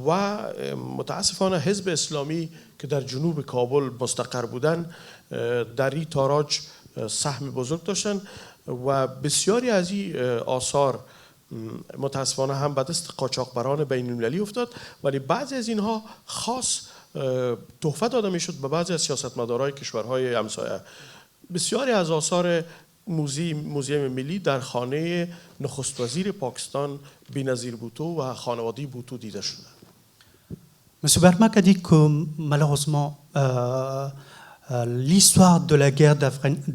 B: و متاسفانه حزب اسلامی که در جنوب کابل مستقر بودن در این تاراج سهم بزرگ داشتن و بسیاری از این آثار متاسفانه هم به دست قاچاقبران بین المللی افتاد، ولی بعضی از اینها خاص تحفه داده میشد به بعضی از سیاستمدارای کشورهای همسایه. بسیاری از آثار موزیم ملی در خانه نخست وزیر پاکستان بی‌نظیر بوتو و خانواده بوتو دیده شده.
C: M. Barmak a dit que malheureusement, l'histoire de la guerre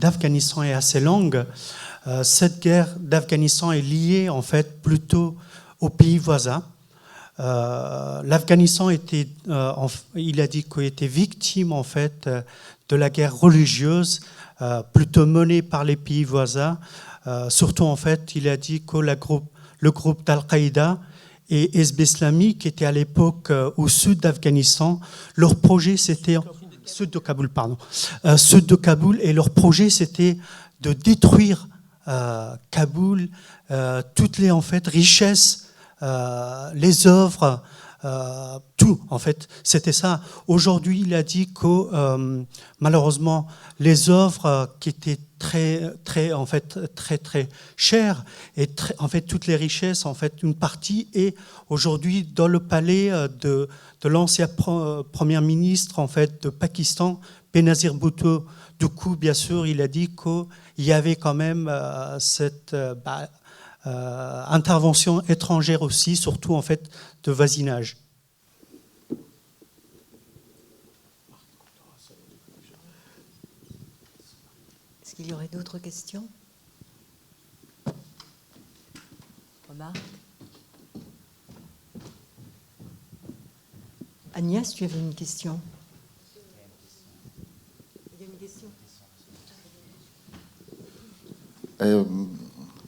C: d'Afghanistan est assez longue. Cette guerre d'Afghanistan est liée en fait plutôt aux pays voisins. L'Afghanistan était, il a dit qu'il était victime en fait de la guerre religieuse, plutôt menée par les pays voisins. Surtout en fait, il a dit que le groupe d'Al-Qaïda et Hezb Islami, qui était à l'époque au sud d'Afghanistan, leur projet c'était sud de Kaboul, pardon, sud de Kaboul, et leur projet c'était de détruire Kaboul, toutes les en fait richesses, les œuvres, tout en fait, c'était ça. Aujourd'hui, il a dit que malheureusement, les œuvres qui étaient très chères et en fait toutes les richesses, en fait une partie est aujourd'hui dans le palais de l'ancien premier ministre en fait de Pakistan, Benazir Bhutto. Du coup, bien sûr, il a dit qu'il y avait quand même cette intervention étrangère aussi, surtout en fait de voisinage.
A: Est-ce qu'il y aurait d'autres questions? Remarque. Agnès, tu avais une question? Il y a une question.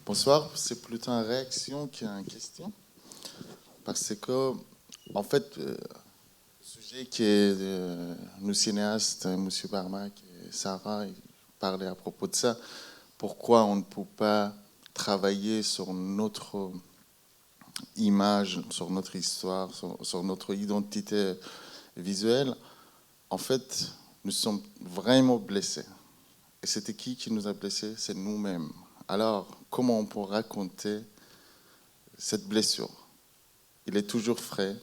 H: Bonsoir, c'est plutôt une réaction qu'une question. Parce que, en fait, le sujet que nos cinéastes, M. Barmak et Sarah, parlaient à propos de ça, pourquoi on ne peut pas travailler sur notre image, sur notre histoire, sur notre identité visuelle. En fait, nous sommes vraiment blessés. Et c'était qui nous a blessés? C'est nous-mêmes. Alors, comment on peut raconter cette blessure? Il est toujours frais.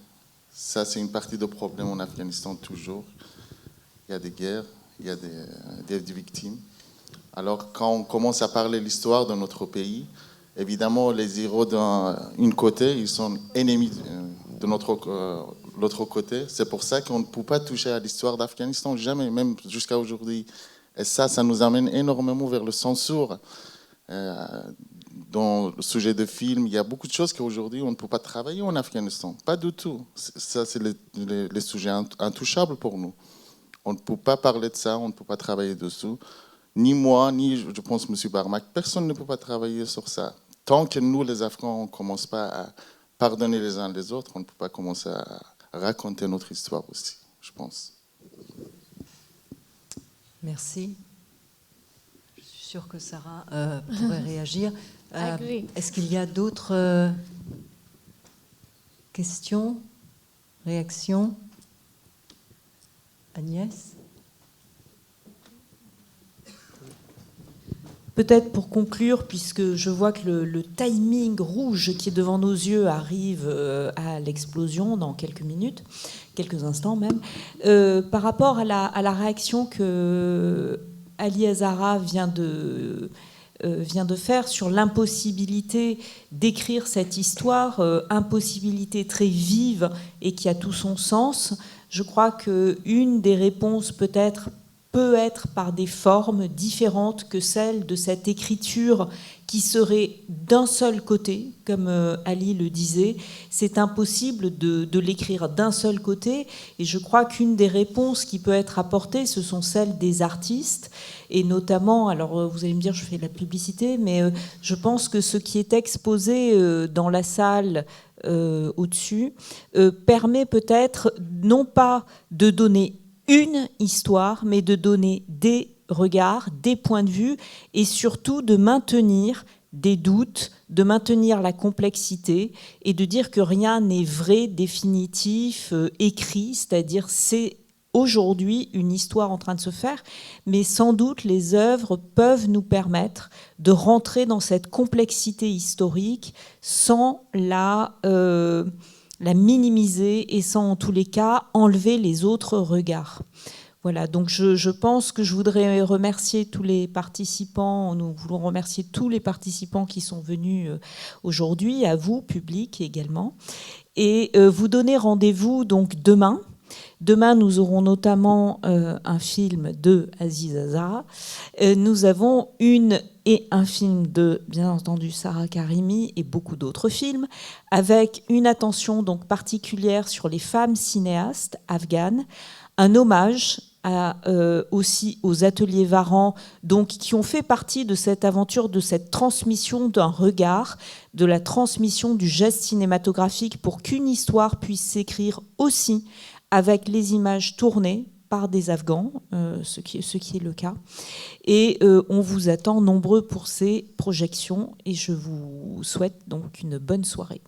H: Ça, c'est une partie du problème en Afghanistan, toujours. Il y a des guerres, il y a des victimes. Alors, quand on commence à parler de l'histoire de notre pays, évidemment, les héros d'un côté, ils sont ennemis de l'autre côté. C'est pour ça qu'on ne peut pas toucher à l'histoire d'Afghanistan, jamais, même jusqu'à aujourd'hui. Et ça nous amène énormément vers le censure. Dans le sujet de film, il y a beaucoup de choses qu'aujourd'hui, on ne peut pas travailler en Afghanistan. Pas du tout. Ça, c'est les sujets intouchables pour nous. On ne peut pas parler de ça, on ne peut pas travailler dessus. Ni moi, ni, je pense, M. Barmak, personne ne peut pas travailler sur ça. Tant que nous, les Afghans, on ne commence pas à pardonner les uns les autres, on ne peut pas commencer à raconter notre histoire aussi, je pense.
A: Merci. Je suis sûre que Sarah pourrait réagir. Est-ce qu'il y a d'autres questions, réactions? Agnès?
I: Peut-être pour conclure, puisque je vois que le timing rouge qui est devant nos yeux arrive à l'explosion dans quelques minutes, quelques instants même, par rapport à la réaction que Ali Hazara vient de faire sur l'impossibilité d'écrire cette histoire, impossibilité très vive et qui a tout son sens. Je crois qu'une des réponses peut être par des formes différentes que celles de cette écriture qui serait d'un seul côté, comme Ali le disait. C'est impossible de l'écrire d'un seul côté, et je crois qu'une des réponses qui peut être apportée, ce sont celles des artistes, et notamment, alors vous allez me dire je fais de la publicité, mais je pense que ce qui est exposé dans la salle au-dessus permet peut-être non pas de donner une histoire, mais de donner des regards, des points de vue, et surtout de maintenir des doutes, de maintenir la complexité, et de dire que rien n'est vrai, définitif, écrit, c'est-à-dire c'est aujourd'hui une histoire en train de se faire, mais sans doute les œuvres peuvent nous permettre de rentrer dans cette complexité historique sans la minimiser et sans en tous les cas enlever les autres regards. Voilà, donc je pense que je voudrais remercier tous les participants, nous voulons remercier tous les participants qui sont venus aujourd'hui, à vous, public également, et vous donner rendez-vous donc demain. Demain, nous aurons notamment un film de Aziz Hazara. Nous avons un film de, bien entendu, Sarah Karimi et beaucoup d'autres films, avec une attention donc particulière sur les femmes cinéastes afghanes, un hommage aussi aux ateliers Varan, donc, qui ont fait partie de cette aventure, de cette transmission d'un regard, de la transmission du geste cinématographique pour qu'une histoire puisse s'écrire aussi avec les images tournées par des Afghans, ce qui est le cas. Et on vous attend nombreux pour ces projections et je vous souhaite donc une bonne soirée.